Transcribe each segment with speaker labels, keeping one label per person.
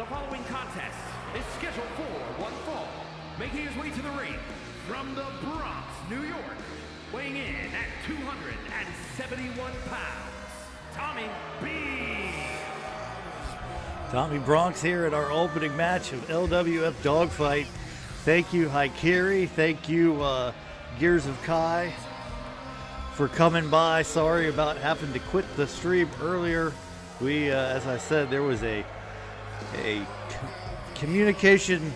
Speaker 1: The following contest is scheduled for one fall. Making his way to the ring from the Bronx, New York, weighing in at 271 pounds, Tommy B.
Speaker 2: Tommy Bronx here at our opening match of LWF Dog Fight. Thank you, Haikiri. Thank you, Gears of Kai, for coming by. Sorry about having to quit the stream earlier. We, as I said, there was a communication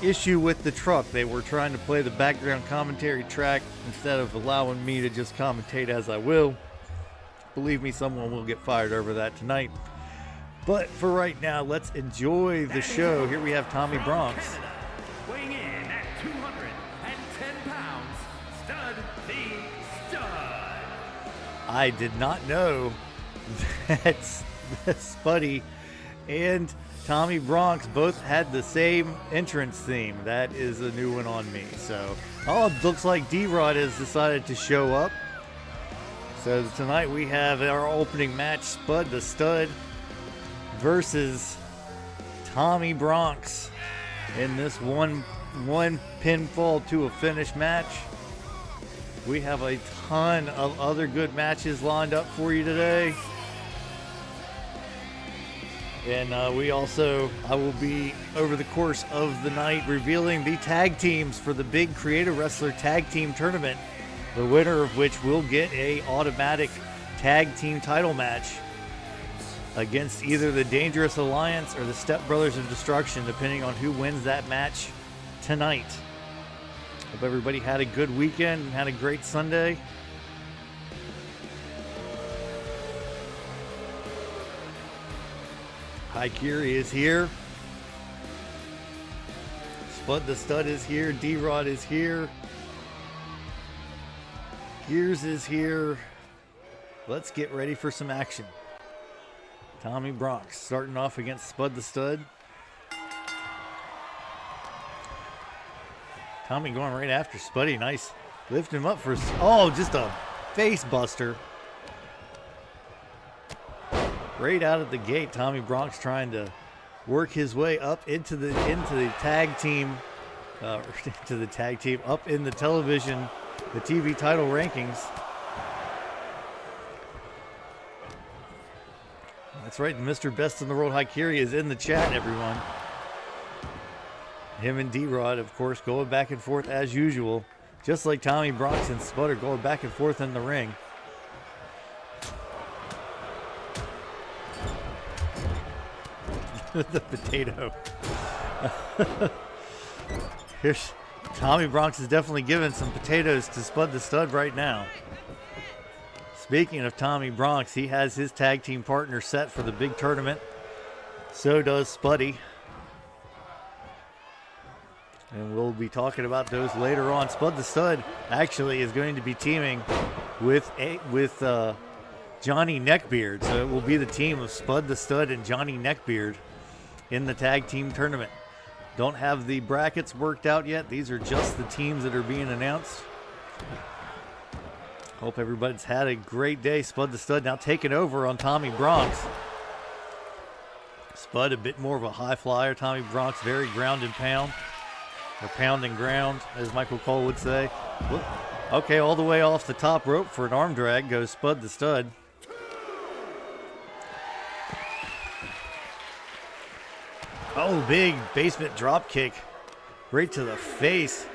Speaker 2: issue with the truck. They were trying to play the background commentary track instead of allowing me to just commentate as I will. Believe me, someone will get fired over that tonight. But for right now, let's enjoy the show. Here we have Tommy Bronx.
Speaker 1: Canada, weighing in at 210 pounds, Spud the Stud.
Speaker 2: I did not know that Spuddy and Tommy Bronx both had the same entrance theme. That is a new one on me. So, it looks like D-Rod has decided to show up. So tonight we have our opening match, Spud the Stud versus Tommy Bronx in this one pinfall to a finish match. We have a ton of other good matches lined up for you today. And I will be, over the course of the night, revealing the tag teams for the big Creative Wrestler Tag Team Tournament, the winner of which will get a automatic tag team title match against either the Dangerous Alliance or the Step Brothers of Destruction, depending on who wins that match tonight. Hope everybody had a good weekend and had a great Sunday. Haikiri is here. Spud the Stud is here. D-Rod is here. Gears is here. Let's get ready for some action. Tommy Bronx starting off against Spud the Stud. Tommy going right after Spuddy. Nice. Lift him up for... Oh, just a face buster. Right out of the gate, Tommy Bronx trying to work his way up into the tag team, up in the television, the TV title rankings. That's right, Mr. Best in the World Haikiri is in the chat, everyone. Him and D-Rod, of course, going back and forth as usual, just like Tommy Bronx and Spud are going back and forth in the ring. The potato. Here's Tommy Bronx is definitely giving some potatoes to Spud the Stud right now. Speaking of Tommy Bronx, he has his tag team partner set for the big tournament. So does Spuddy. And we'll be talking about those later on. Spud the Stud actually is going to be teaming with Johnny Neckbeard. So it will be the team of Spud the Stud and Johnny Neckbeard in the tag team tournament. Don't have the brackets worked out yet. These are just the teams that are being announced. Hope everybody's had a great day. Spud the Stud now taking over on Tommy Bronx. Spud a bit more of a high flyer. Tommy Bronx very ground and pound. Or pound and ground, as Michael Cole would say. Whoop. Okay, all the way off the top rope for an arm drag goes Spud the Stud. Oh, big basement drop kick right to the face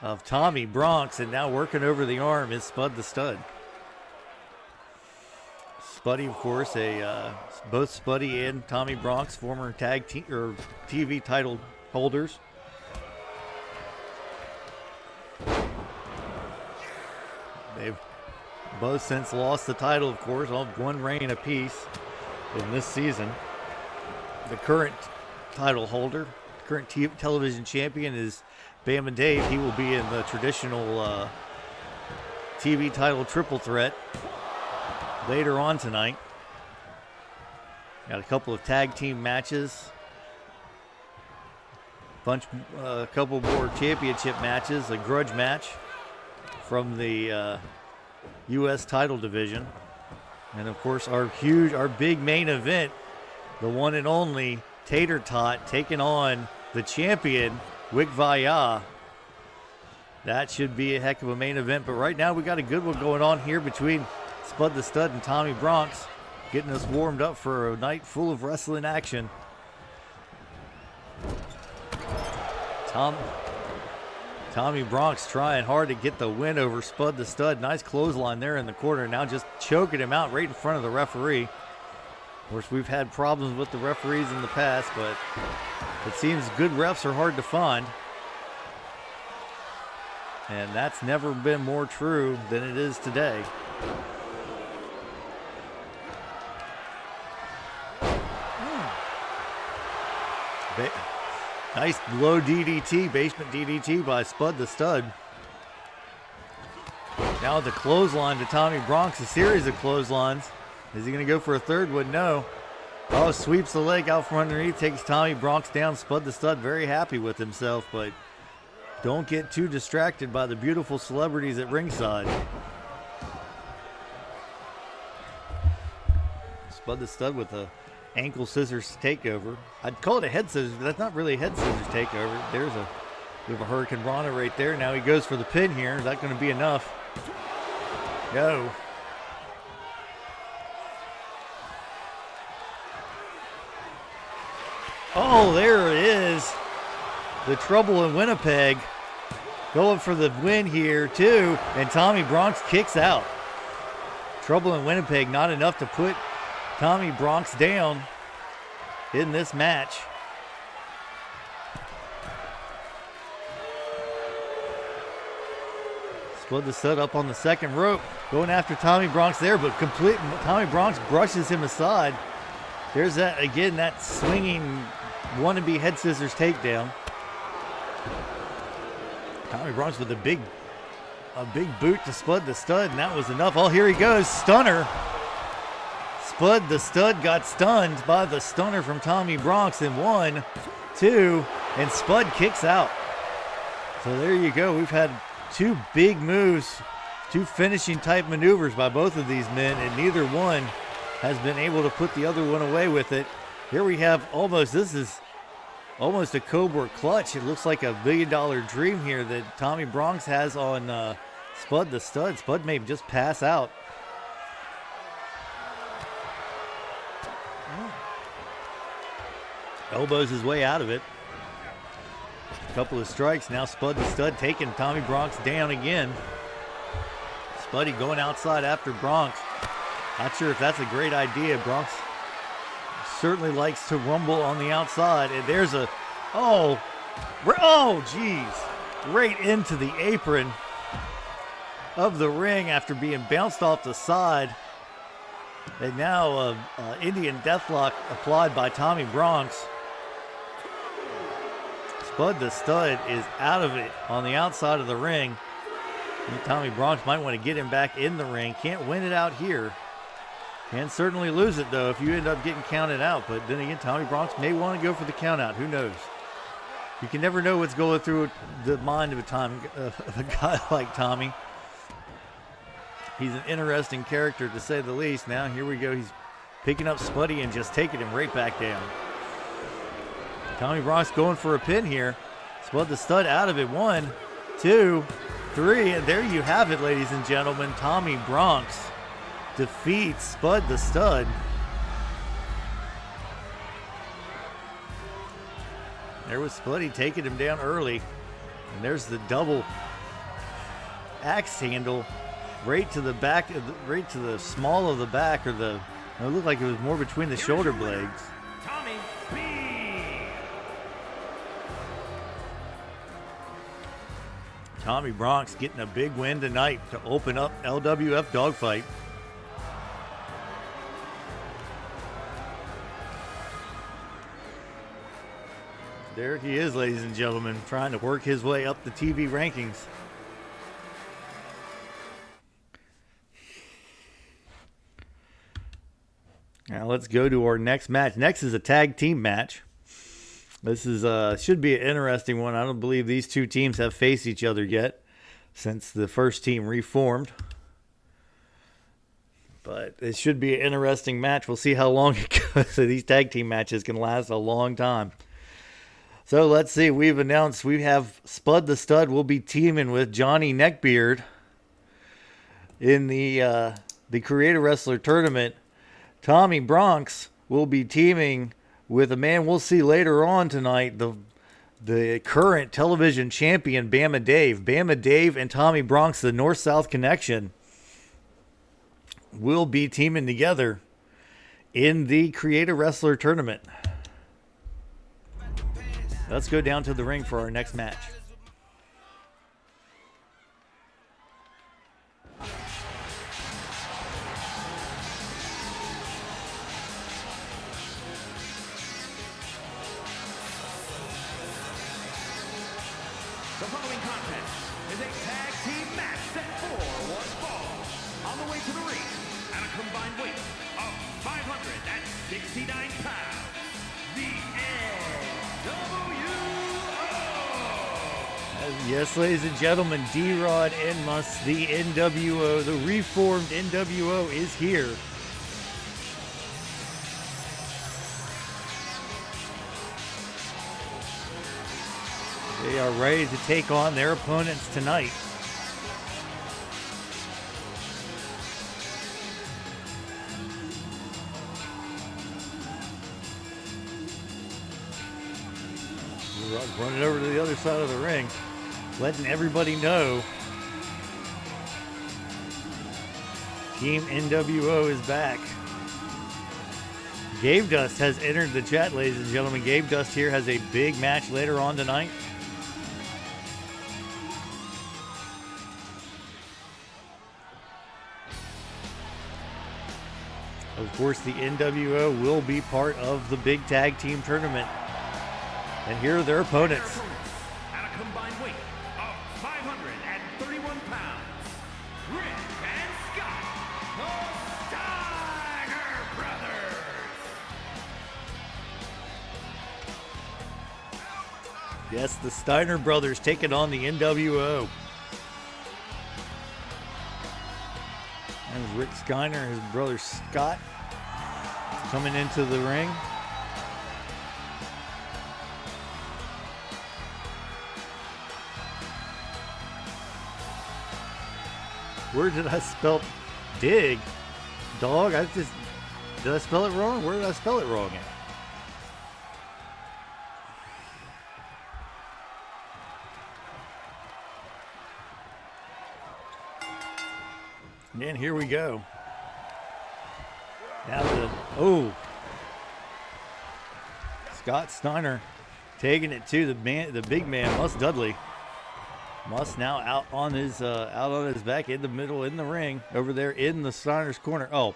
Speaker 2: of Tommy Bronx, and now working over the arm is Spud the Stud. Spuddy, of course, both Spuddy and Tommy Bronx, former tag team or TV title holders. They've both since lost the title, of course, all one reign apiece in this season. The current title holder, current television champion is Bama Dave. He will be in the traditional TV title triple threat later on tonight. Got a couple of tag team matches. A couple more championship matches. A grudge match from the U.S. title division. And of course our big main event the one and only Tater taking on the champion, Wikviya. That should be a heck of a main event. But right now we got a good one going on here between Spud the Stud and Tommy Bronx, getting us warmed up for a night full of wrestling action. Tommy Bronx trying hard to get the win over Spud the Stud. Nice clothesline there in the corner. Now just choking him out right in front of the referee. Of course, we've had problems with the referees in the past, but it seems good refs are hard to find. And that's never been more true than it is today. Nice low DDT, basement DDT by Spud the Stud. Now the clothesline to Tommy Bronx, a series of clotheslines. Is he going to go for a third one? No. Oh, sweeps the leg out from underneath, takes Tommy Bronx down. Spud the Stud very happy with himself, but don't get too distracted by the beautiful celebrities at ringside. Spud the Stud with a ankle scissors takeover. I'd call it a head scissors, but that's not really a head scissors takeover. We have a Hurricane Rana right there. Now he goes for the pin here. Is that going to be enough? No. Oh, there it is. The Trouble in Winnipeg going for the win here too, and Tommy Bronx kicks out. Trouble in Winnipeg, not enough to put Tommy Bronx down in this match. Spud the Stud up on the second rope, going after Tommy Bronx there, but Tommy Bronx brushes him aside. There's that again, that swinging wannabe head scissors takedown. Tommy Bronx with a big boot to Spud the Stud, and that was enough. Oh, here he goes, stunner. Spud the Stud got stunned by the stunner from Tommy Bronx in 1, 2, and Spud kicks out. So there you go. We've had two big moves, two finishing type maneuvers by both of these men, and neither one has been able to put the other one away with it. Here we have this is almost a Cobra clutch. It looks like a $1 billion dream here that Tommy Bronx has on Spud the Stud. Spud may just pass out. Elbows his way out of it. A couple of strikes. Now Spud the Stud taking Tommy Bronx down again. Spuddy going outside after Bronx. Not sure if that's a great idea. Bronx certainly likes to rumble on the outside. And there's geez. Right into the apron of the ring after being bounced off the side. And now Indian Deathlock applied by Tommy Bronx. Spud the Stud is out of it on the outside of the ring. And Tommy Bronx might want to get him back in the ring. Can't win it out here. Can certainly lose it, though, if you end up getting counted out. But then again, Tommy Bronx may want to go for the count out. Who knows? You can never know what's going through the mind of a guy like Tommy. He's an interesting character, to say the least. Now, here we go. He's picking up Spuddy and just taking him right back down. Tommy Bronx going for a pin here. Spud the Stud out of it. 1, 2, 3. And there you have it, ladies and gentlemen. Tommy Bronx defeats Spud the Stud. There was Spuddy taking him down early. And there's the double axe handle right to the back, right to the small of the back, it looked like it was more between the shoulder blades.
Speaker 1: Tommy B.
Speaker 2: Tommy Bronx getting a big win tonight to open up LWF Dog Fight. There he is, ladies and gentlemen, trying to work his way up the TV rankings. Now let's go to our next match. Next is a tag team match. This is should be an interesting one. I don't believe these two teams have faced each other yet since the first team reformed. But it should be an interesting match. We'll see how long it goes. So these tag team matches can last a long time. So let's see. We've announced we have Spud the Stud will be teaming with Johnny Neckbeard in the Creator Wrestler Tournament. Tommy Bronx will be teaming with a man we'll see later on tonight, the current television champion, Bama Dave. Bama Dave and Tommy Bronx, the North-South Connection, will be teaming together in the Creator Wrestler Tournament. Let's go down to the ring for our next match.
Speaker 1: The following contest is a tag team match set for one fall. On the way to the ring, at a combined weight of 569 pounds, the NWO!
Speaker 2: Yes, ladies and gentlemen, D-Rod and Muss, the NWO, the reformed NWO is here. They are ready to take on their opponents tonight. Running over to the other side of the ring, letting everybody know Team NWO is back. Gabedust has entered the chat, ladies and gentlemen. Gabedust here has a big match later on tonight. Of course, the NWO will be part of the big tag team tournament. And here are their opponents.
Speaker 1: At a combined weight of 531 pounds, Rick and Scott, the Steiner Brothers.
Speaker 2: Yes, the Steiner Brothers taking on the NWO. And Rick Steiner, his brother Scott, coming into the ring. Where did I spell dig? Dog? Did I spell it wrong? Where did I spell it wrong at? And here we go. Now Scott Steiner taking it to the big man, Muss Dudley. Muss now out on his back in the middle in the ring over there in the Steiner's corner. Oh,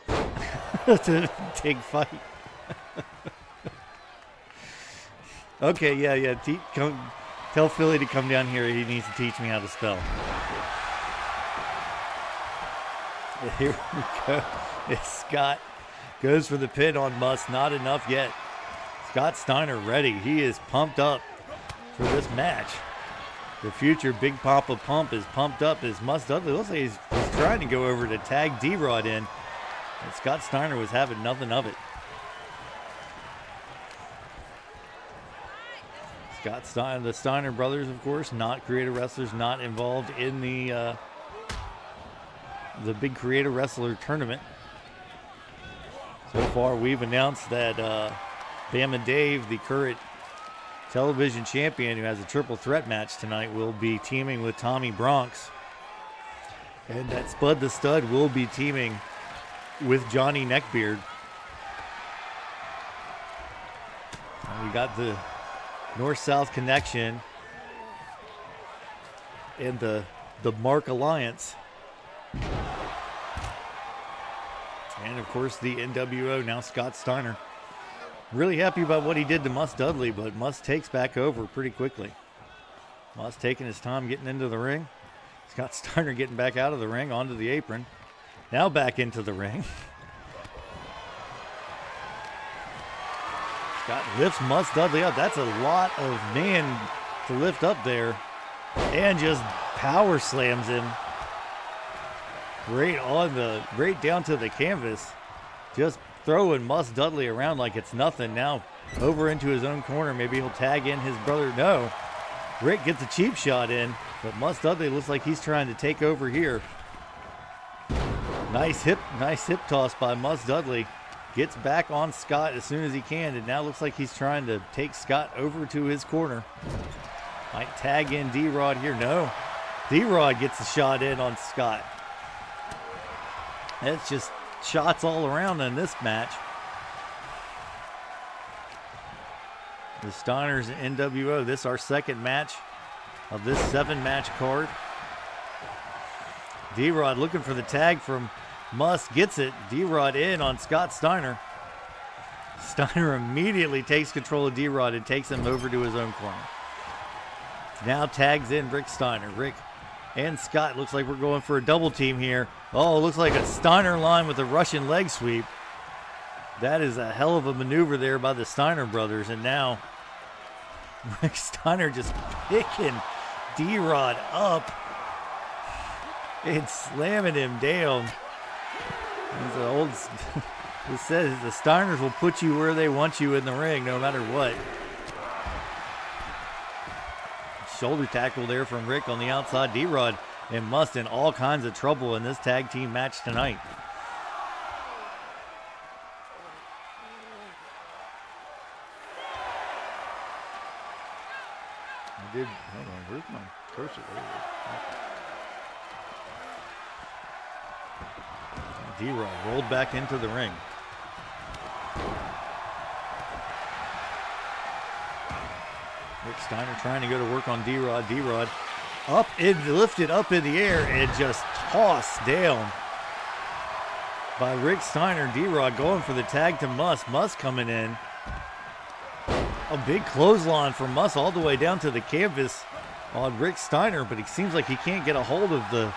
Speaker 2: it's a big fight. Okay, yeah. Tell Philly to come down here. He needs to teach me how to spell. Here we go. It's Scott goes for the pin on Muss. Not enough yet. Scott Steiner ready. He is pumped up for this match. The future Big Papa Pump is pumped up as Muss Dudley looks like he's trying to go over to tag D-Rod in. And Scott Steiner was having nothing of it. Scott Steiner, the Steiner brothers, of course, not creative wrestlers, not involved in the big creative wrestler tournament. So far, we've announced that Bama Dave, the current television champion who has a triple threat match tonight, will be teaming with Tommy Bronx. And that Spud the Stud will be teaming with Johnny Neckbeard. And we got the North-South Connection and the Mark Alliance. And of course the NWO, now Scott Steiner. Really happy about what he did to Muss Dudley, but Muss takes back over pretty quickly. Muss taking his time getting into the ring. Scott Steiner getting back out of the ring, onto the apron. Now back into the ring. Scott lifts Muss Dudley up. That's a lot of man to lift up there. And just power slams him. right down to the canvas. Just throwing Muss Dudley around like it's nothing. Now over into his own corner. Maybe he'll tag in his brother. No. Rick gets a cheap shot in, but Muss Dudley looks like he's trying to take over here. Nice hip toss by Muss Dudley. Gets back on Scott as soon as he can, and now looks like he's trying to take Scott over to his corner. Might tag in D-Rod here. No. D-Rod gets a shot in on Scott. That's just shots all around in this match. The Steiners and NWO. This is our second match of this 7-match card. D-Rod looking for the tag from Muss. Gets it. D-Rod in on Scott Steiner. Steiner immediately takes control of D-Rod and takes him over to his own corner. Now tags in Rick Steiner. Rick and Scott. Looks like we're going for a double team here. Oh, looks like a Steiner line with a Russian leg sweep. That is a hell of a maneuver there by the Steiner brothers. And now Rick Steiner just picking D-Rod up and slamming him down. He's an old. It says the Steiners will put you where they want you in the ring, no matter what. Shoulder tackle there from Rick on the outside. D-Rod and Muss in all kinds of trouble in this tag team match tonight. Hold on, where's my cursor? D-Rod rolled back into the ring. Rick Steiner trying to go to work on D-Rod. D-Rod lifted up in the air and just tossed down by Rick Steiner. D-Rod going for the tag to Muss. Muss coming in. A big clothesline from Muss all the way down to the canvas on Rick Steiner, but it seems like he can't get a hold of the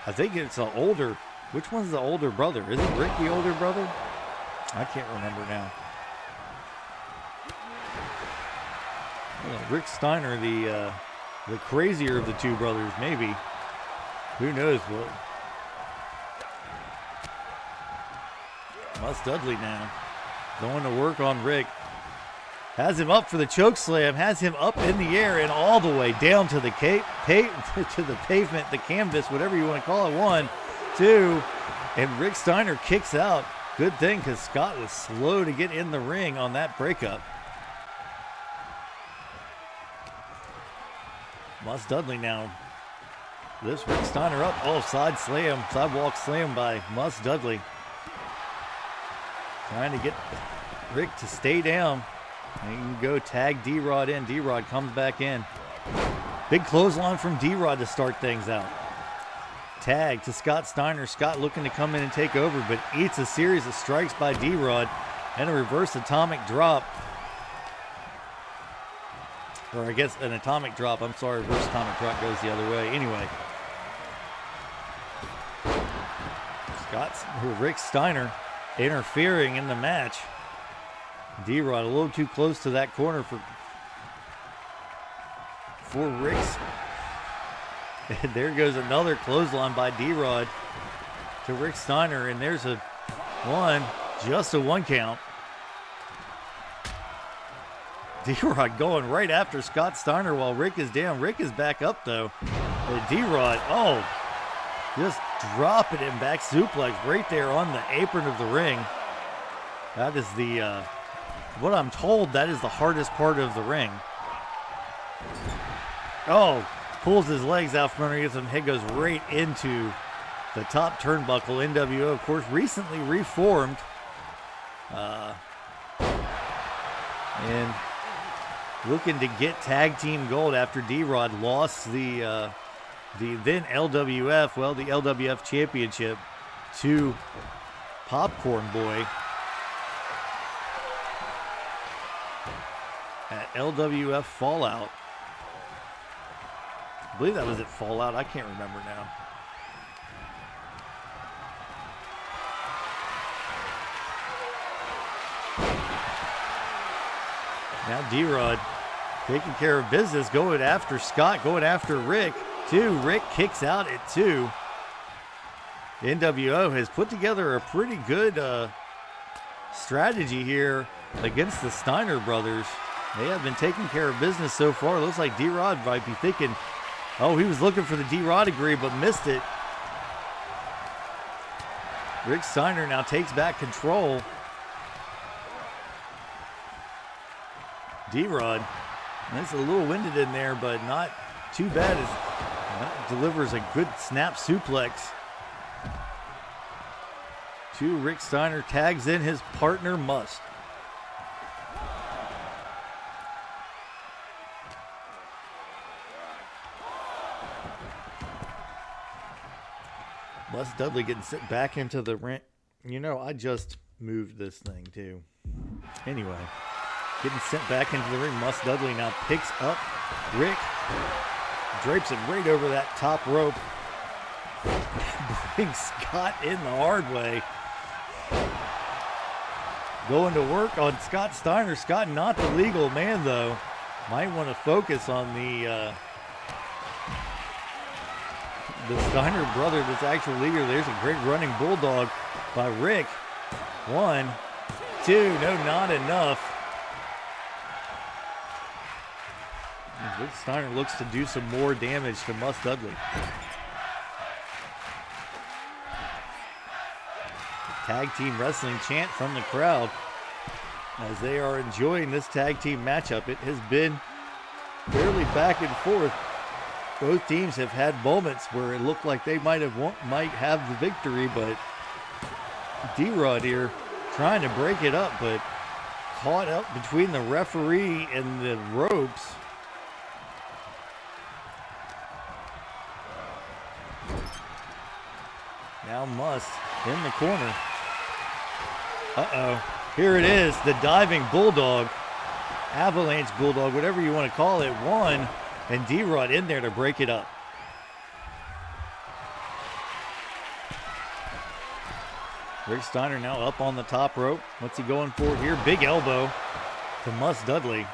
Speaker 2: I think it's an older, which one's the older brother? Isn't Rick the older brother? I can't remember now. Well, Rick Steiner, the crazier of the two brothers, maybe. Who knows what? Muss Dudley now going to work on Rick. Has him up for the choke slam. Has him up in the air and all the way down to the to the pavement, the canvas, whatever you want to call it. 1, 2, and Rick Steiner kicks out. Good thing, because Scott was slow to get in the ring on that breakup. Muss Dudley now lifts Rick Steiner up. Oh, sidewalk slam by Muss Dudley. Trying to get Rick to stay down. And you can go tag D-Rod in. D-Rod comes back in. Big clothesline from D-Rod to start things out. Tag to Scott Steiner. Scott looking to come in and take over, but eats a series of strikes by D-Rod and a reverse atomic drop. Or I guess an atomic drop. I'm sorry, reverse atomic drop goes the other way. Anyway. Rick Steiner interfering in the match. D-Rod a little too close to that corner for Rick's. And there goes another clothesline by D-Rod to Rick Steiner, and there's just a 1 count. D-Rod going right after Scott Steiner while Rick is down. Rick is back up though. And D-Rod, just dropping him back suplex right there on the apron of the ring. That is what I'm told, that is the hardest part of the ring. Oh, pulls his legs out from underneath him. Head goes right into the top turnbuckle. NWO, of course, recently reformed. And looking to get tag team gold after D-Rod lost the then LWF, the LWF championship to Popcorn Boy at LWF Fallout. I believe that was at Fallout. I can't remember now. Now D-Rod taking care of business, going after Scott, going after Rick. 2. Rick kicks out at 2. The NWO has put together a pretty good strategy here against the Steiner brothers. They have been taking care of business so far. Looks like D-Rod might be thinking, oh, he was looking for the D-Rod degree but missed it. Rick Steiner now takes back control. D-Rod, that's a little winded in there, but not too bad as that delivers a good snap suplex. To Rick Steiner, tags in his partner Must. Must Dudley getting sent back into the ring. You know, I just moved this thing too. Anyway, getting sent back into the ring. Must Dudley now picks up Rick, drapes him right over that top rope. Brings Scott in the hard way. Going to work on Scott Steiner. Scott not the legal man though. Might want to focus on the Steiner brother that's actual leader. There's a great running bulldog by Rick. 1, 2, no, not enough. Rick Steiner looks to do some more damage to Must Dudley. Tag team wrestling chant from the crowd as they are enjoying this tag team matchup. It has been fairly back and forth. Both teams have had moments where it looked like they might have the victory, but D-Rod here trying to break it up, but caught up between the referee and the ropes. Now Must in the corner. Uh-oh. Here it is, the diving bulldog, avalanche bulldog, whatever you want to call it. 1, and D-Rod in there to break it up. Rick Steiner now up on the top rope. What's he going for here? Big elbow to Must Dudley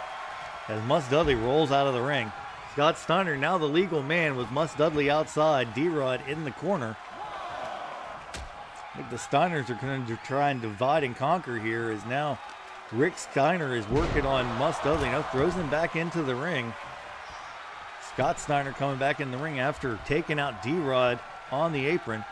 Speaker 2: as Must Dudley rolls out of the ring. Scott Steiner now the legal man with Must Dudley outside, D-Rod in the corner. I think the Steiners are going to try and divide and conquer here as now Rick Steiner is working on Must Dudley. Now throws him back into the ring. Scott Steiner coming back in the ring after taking out D-Rod on the apron.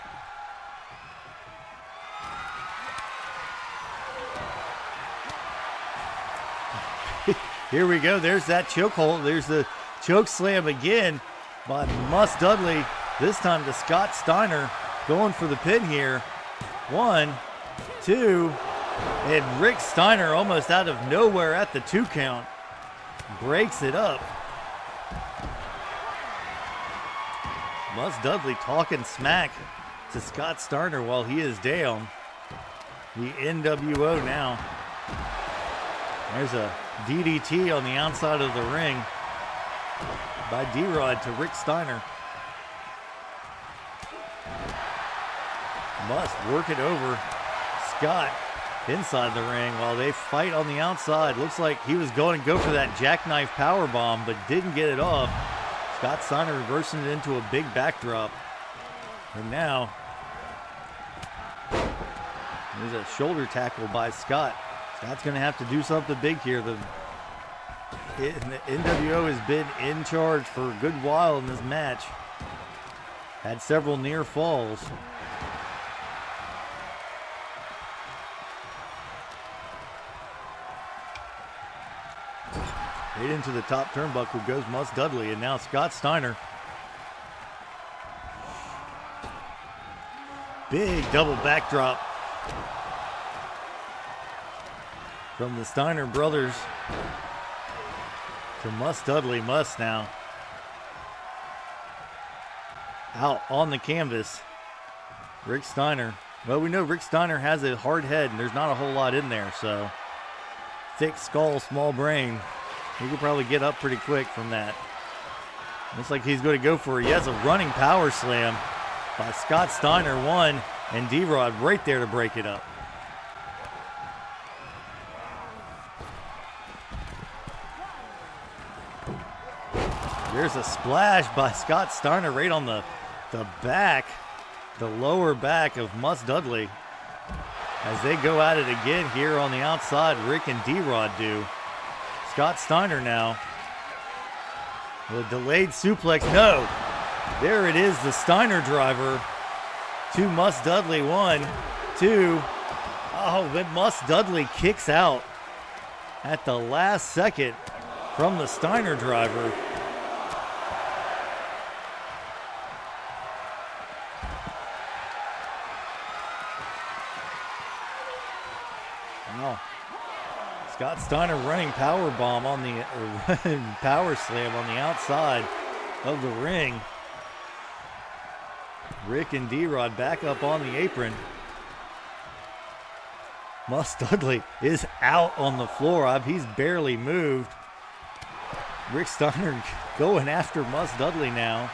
Speaker 2: Here we go. There's that chokehold. There's the choke slam again by Must Dudley. This time to Scott Steiner going for the pin here. 1, 2, and Rick Steiner almost out of nowhere at the 2 count. Breaks it up. Must Dudley talking smack to Scott Steiner while he is down. The NWO now. There's a DDT on the outside of the ring by D-Rod to Rick Steiner. Must work it over Scott inside the ring while they fight on the outside. Looks like he was going to go for that jackknife powerbomb, but didn't get it off. Scott Steiner reversing it into a big backdrop. And now, there's a shoulder tackle by Scott. Scott's going to have to do something big here. The NWO has been in charge for a good while in this match. Had several near falls. Right into the top turnbuckle goes Must Dudley, and now Scott Steiner. Big double backdrop from the Steiner brothers to Must Dudley. Must now out on the canvas. Rick Steiner. Well, we know Rick Steiner has a hard head, and there's not a whole lot in there, so thick skull, small brain. He could probably get up pretty quick from that. Looks like he's going to go for it. He has a running power slam by Scott Steiner. 1, and D-Rod right there to break it up. There's a splash by Scott Steiner right on the back, the lower back of Mus Dudley. As they go at it again here on the outside, Rick and D-Rod do. Scott Steiner now. The delayed suplex, no. There it is, the Steiner driver to Mus Dudley, 1, 2. Oh, but Mus Dudley kicks out at the last second from the Steiner driver. Wow. Scott Steiner running power bomb on the power slam on the outside of the ring. Rick and D-Rod back up on the apron. Mus Dudley is out on the floor. He's barely moved. Rick Steiner going after Mus Dudley now.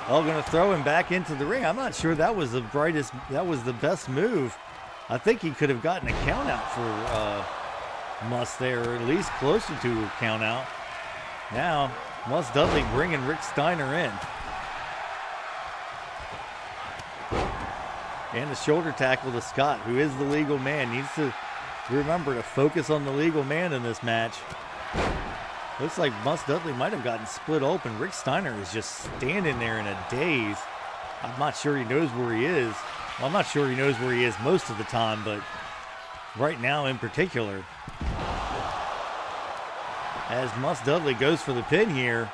Speaker 2: Oh, going to throw him back into the ring. I'm not sure that was the best move. I think he could have gotten a count out for Mus there, or at least closer to a count out. Now, Mus Dudley bringing Rick Steiner in. And the shoulder tackle to Scott, who is the legal man. Needs to remember to focus on the legal man in this match. Looks like Mus Dudley might have gotten split open. Rick Steiner is just standing there in a daze. I'm not sure he knows where he is. Well, I'm not sure he knows where he is most of the time, but right now in particular. As Mus Dudley goes for the pin here.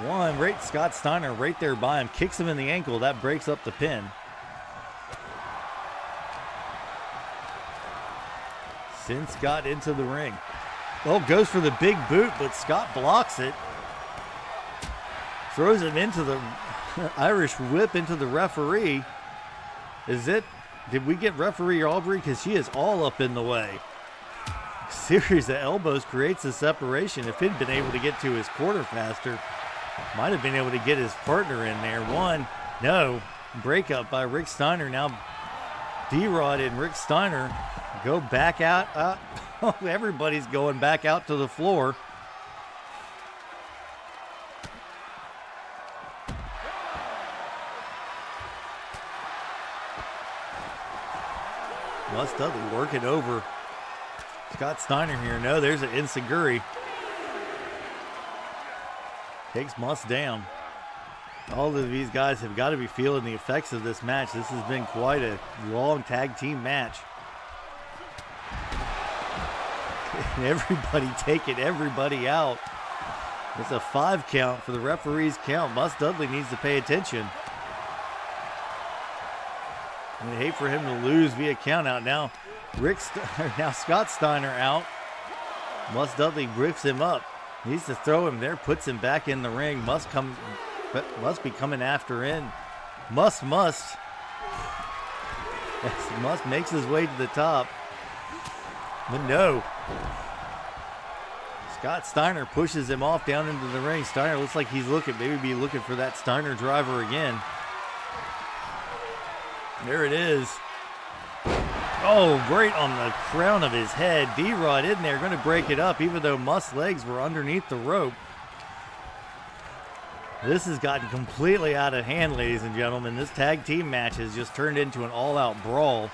Speaker 2: Right, Scott Steiner right there by him. Kicks him in the ankle. That breaks up the pin. Since got into the ring. Oh, goes for the big boot, but Scott blocks it. Throws him into the Irish whip into the referee. Did we get referee Aubrey? Because she is all up in the way. Series of elbows creates a separation. If he'd been able to get to his quarter faster, might have been able to get his partner in there. No. Breakup by Rick Steiner. Now D-Rod and Rick Steiner go back out. Everybody's going back out to the floor. Mus Dudley working over Scott Steiner here. No, there's an enziguri. Takes Mus down. All of these guys have got to be feeling the effects of this match. This has been quite a long tag team match. Everybody taking everybody out. It's a 5 count for the referee's count. Mus Dudley needs to pay attention. I'd hate for him to lose via count out. Now Scott Steiner out. Mus Dudley rips him up. Needs to throw him there, puts him back in the ring. Must be coming after in. Must. Mus makes his way to the top. But no. Scott Steiner pushes him off down into the ring. Steiner looks like he's looking for that Steiner driver again. There it is. Oh, right on the crown of his head. D-Rod in there, going to break it up, even though Mus' legs were underneath the rope. This has gotten completely out of hand, ladies and gentlemen. This tag team match has just turned into an all-out brawl.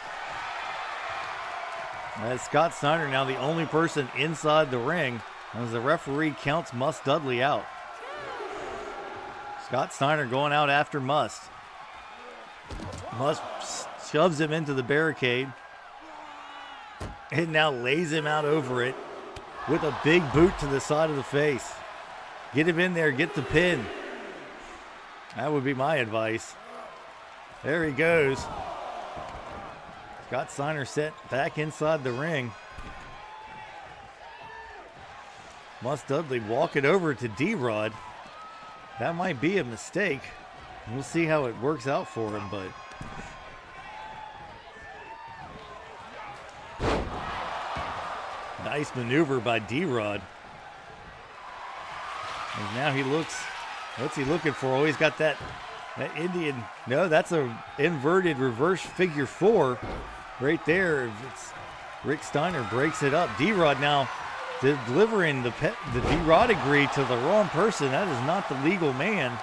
Speaker 2: As Scott Steiner now the only person inside the ring, as the referee counts Mus Dudley out. Scott Steiner going out after Mus. Mus shoves him into the barricade and now lays him out over it with a big boot to the side of the face. Get him in there, get the pin. That would be my advice. There he goes. Scott Steiner set back inside the ring. Mus Dudley walking over to D-Rod. That might be a mistake. We'll see how it works out for him, but nice maneuver by D-Rod. And now he looks, what's he looking for? Oh, he's got that Indian. No, that's a inverted reverse figure 4 right there. It's Rick Steiner breaks it up. D-Rod now delivering the D-Rod degree to the wrong person. That is not the legal man.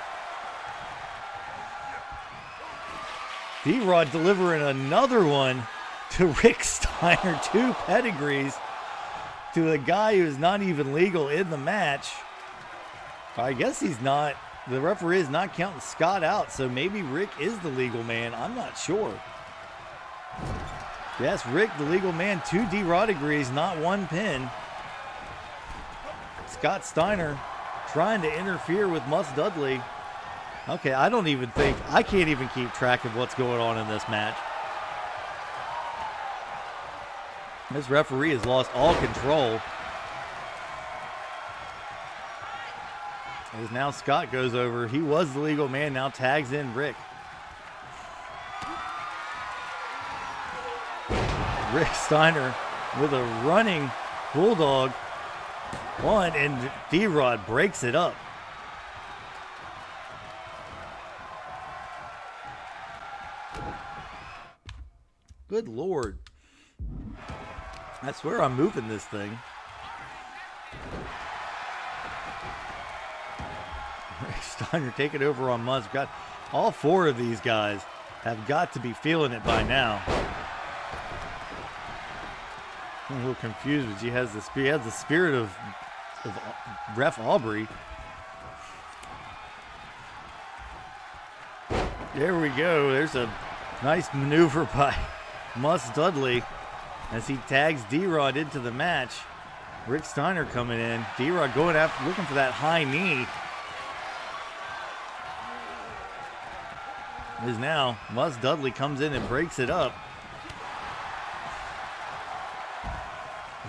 Speaker 2: D-Rod delivering another one to Rick Steiner. 2 pedigrees to a guy who's not even legal in the match. I guess he's not. The referee is not counting Scott out, so maybe Rick is the legal man. I'm not sure. Yes, Rick, the legal man. 2 D-Rod degrees, not 1 pin. Scott Steiner trying to interfere with Mus Dudley. Okay, I can't even keep track of what's going on in this match. This referee has lost all control. As now Scott goes over. He was the legal man, now tags in Rick. Rick Steiner with a running bulldog on, and D-Rod breaks it up. Good Lord. I swear I'm moving this thing. Rick Steiner taking over on Mus. Got all 4 of these guys have got to be feeling it by now. I'm a little confused, but he has the spirit of Ref Aubrey. There we go. There's a nice maneuver by Mus Dudley as he tags D-Rod into the match. Rick Steiner coming in. D-Rod going after, looking for that high knee. Is now Mus Dudley comes in and breaks it up.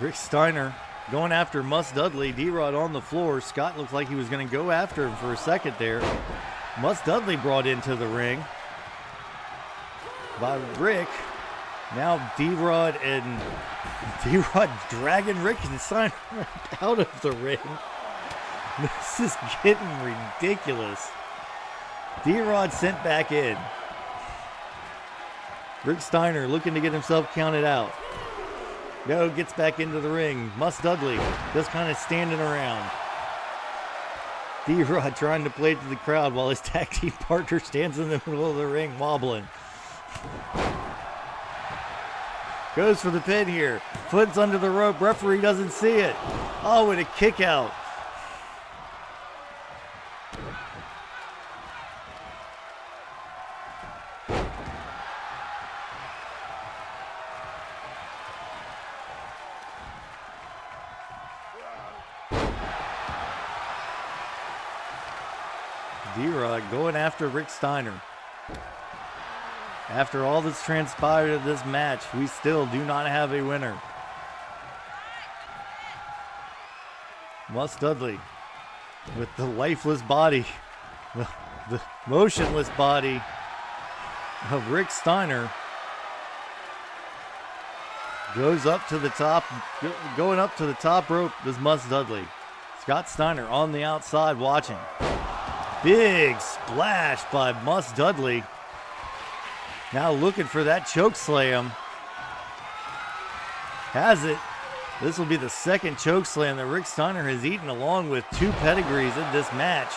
Speaker 2: Rick Steiner going after Mus Dudley. D-Rod on the floor. Scott looked like he was going to go after him for a second there. Mus Dudley brought into the ring by Rick. Now D-Rod dragging Rick and Steiner out of the ring. This is getting ridiculous. D-Rod sent back in. Rick Steiner looking to get himself counted out. No, gets back into the ring. Mus Dudley just kind of standing around. D-Rod trying to play to the crowd while his tag team partner stands in the middle of the ring wobbling. Goes for the pin here. Foot's under the rope. Referee doesn't see it. Oh, and a kick out. D-Rod going after Rick Steiner. After all that's transpired in this match, we still do not have a winner. Mus Dudley with the lifeless body, the motionless body of Rick Steiner goes up to the top, going up to the top rope is Mus Dudley. Scott Steiner on the outside watching. Big splash by Mus Dudley. Now looking for that choke slam. Has it. This will be the second choke slam that Rick Steiner has eaten, along with 2 pedigrees in this match.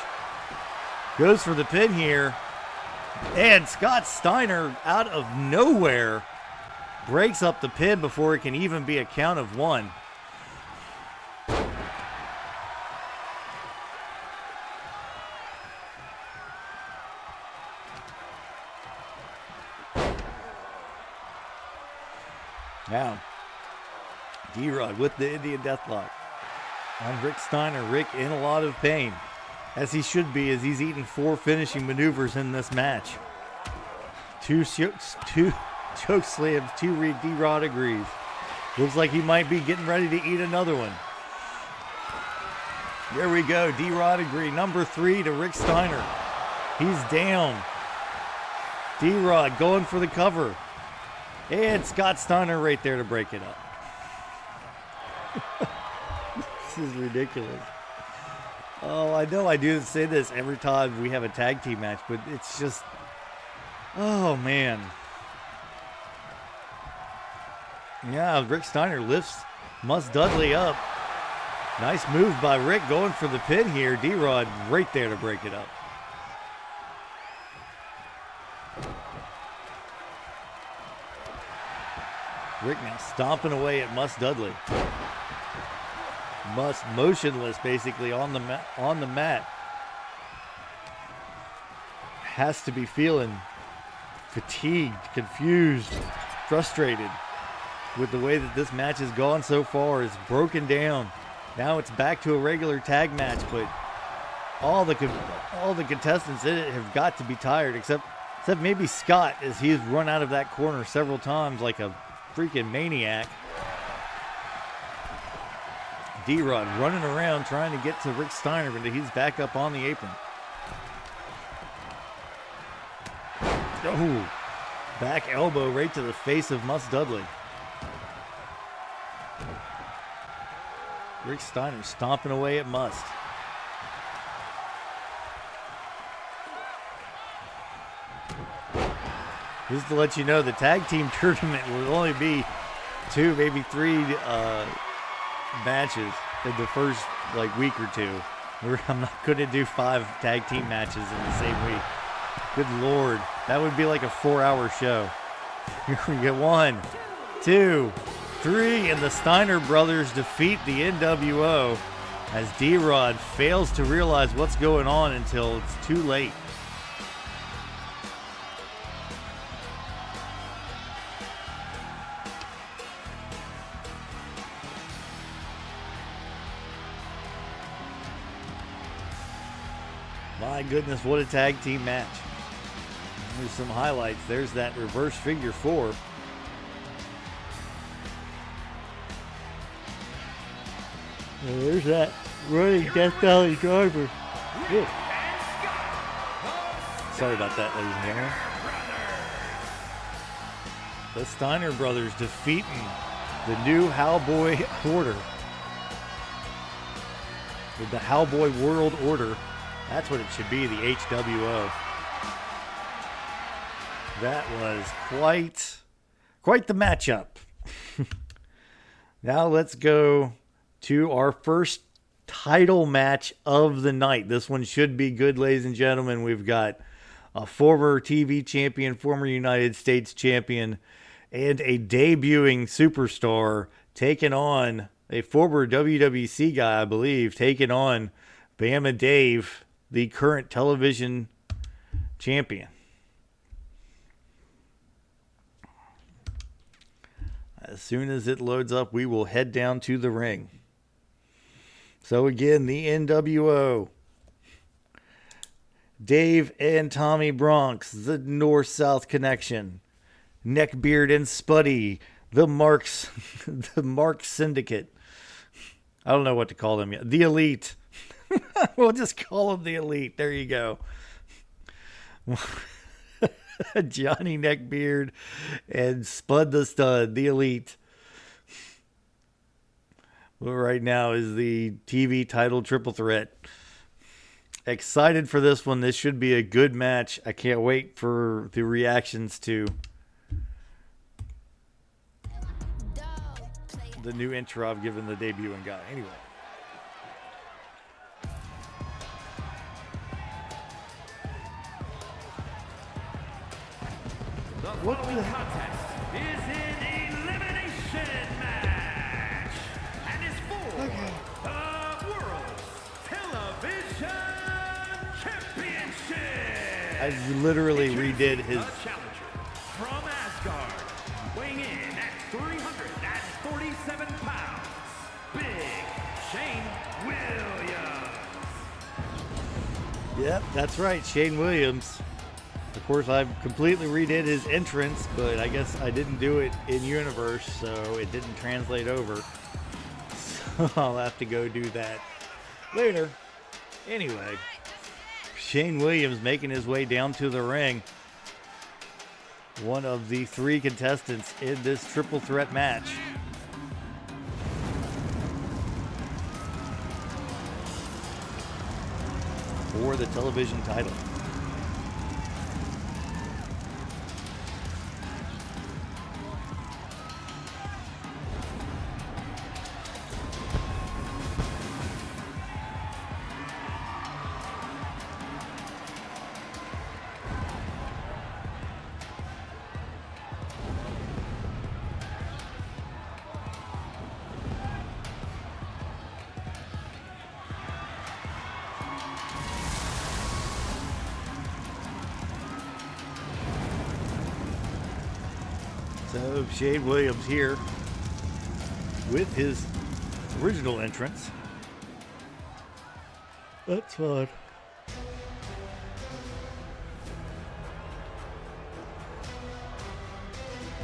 Speaker 2: Goes for the pin here. And Scott Steiner, out of nowhere, breaks up the pin before it can even be a count of 1. Now, D-Rod with the Indian Deathlock on Rick Steiner. Rick in a lot of pain, as he should be, as he's eaten 4 finishing maneuvers in this match. 2 choke slams, 2 D-Rod agrees. Looks like he might be getting ready to eat another one. There we go, D-Rod agree. Number 3 to Rick Steiner. He's down. D-Rod going for the cover. And Scott Steiner right there to break it up. This is ridiculous. Oh, I know I do say this every time we have a tag team match, but it's just, oh man. Yeah, Rick Steiner lifts Mus Dudley up. Nice move by Rick going for the pin here. D-Rod right there to break it up. Rick now stomping away at Muss Dudley. Muss motionless basically on the mat. Has to be feeling fatigued, confused, frustrated with the way that this match has gone so far. It's broken down. Now it's back to a regular tag match, but all the contestants in it have got to be tired, except maybe Scott, as he's run out of that corner several times like a freaking maniac. D-Rod running around trying to get to Rick Steiner, but he's back up on the apron. Oh, back elbow right to the face of Muss Dudley. Rick Steiner stomping away at Must. Just to let you know, the tag team tournament will only be 2, maybe 3 matches in the first week or 2. I'm not going to do 5 tag team matches in the same week. Good Lord, that would be like a 4-hour show. Here we go, 1, 2, 3, and the Steiner brothers defeat the NWO as D-Rod fails to realize what's going on until it's too late. My goodness, what a tag team match. There's some highlights. There's that reverse figure 4. And there's that running Death Valley driver. Ew. Sorry about that, ladies and gentlemen. The Steiner brothers defeating the new Howboy Order. With the Howboy World Order. That's what it should be, the HWO. That was quite the matchup. Now let's go to our first title match of the night. This one should be good, ladies and gentlemen. We've got a former TV champion, former United States champion, and a debuting superstar taking on a former WWC guy, I believe, taking on Bama Dave, the current television champion. As soon as it loads up, we will head down to the ring. So again, the NWO. Dave and Tommy Bronx, the North-South Connection. Neckbeard and Spuddy, the Marks Syndicate. I don't know what to call them yet. The Elite. We'll just call them the Elite. There you go. Johnny Neckbeard and Spud the Stud, the Elite. Well, right now is the TV title triple threat. Excited for this one. This should be a good match. I can't wait for the reactions to the new intro I've given the debuting guy. Anyway.
Speaker 1: The following contest is an elimination match and is for the World Television Championship.
Speaker 2: I literally redid his
Speaker 1: challenger from Asgard, weighing in at 347 pounds, Big Shane Williams.
Speaker 2: Yep, that's right, Shane Williams. Of course, I've completely redid his entrance, but I guess I didn't do it in universe, so it didn't translate over. So I'll have to go do that later. Anyway, Shane Williams making his way down to the ring. One of the 3 contestants in this triple threat match. For the television title. So Shane Williams here with his original entrance. That's fun.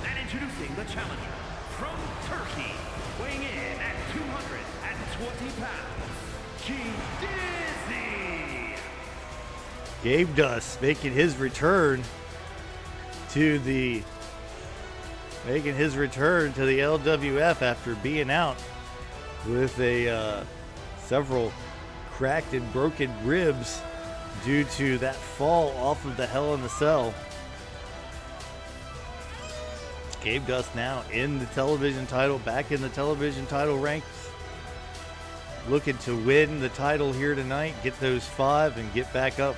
Speaker 1: And introducing the challenger from Turkey, weighing in at 220 pounds,
Speaker 2: Gabedust making his return to the LWF after being out with several cracked and broken ribs due to that fall off of the Hell in the Cell. Gabedust now in the television title, back in the television title ranks, looking to win the title here tonight, get those 5 and get back up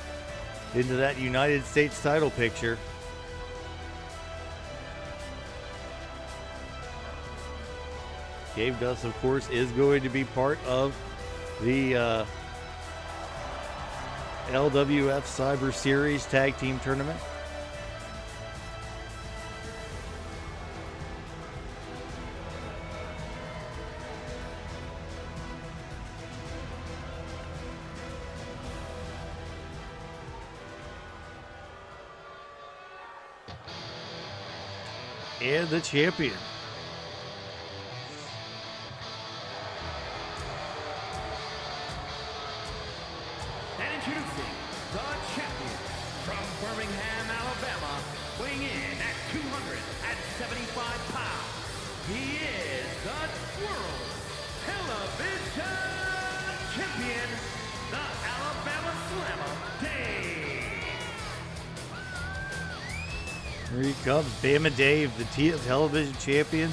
Speaker 2: into that United States title picture. Gabedust, of course, is going to be part of the LWF Cyber Series Tag Team Tournament. And the champion.
Speaker 1: And introducing the champion from Birmingham, Alabama, weighing in at 275 pounds. He is the World Television Champion, the Alabama Slammer, Dave.
Speaker 2: Here he comes, Bama Dave, the television champion.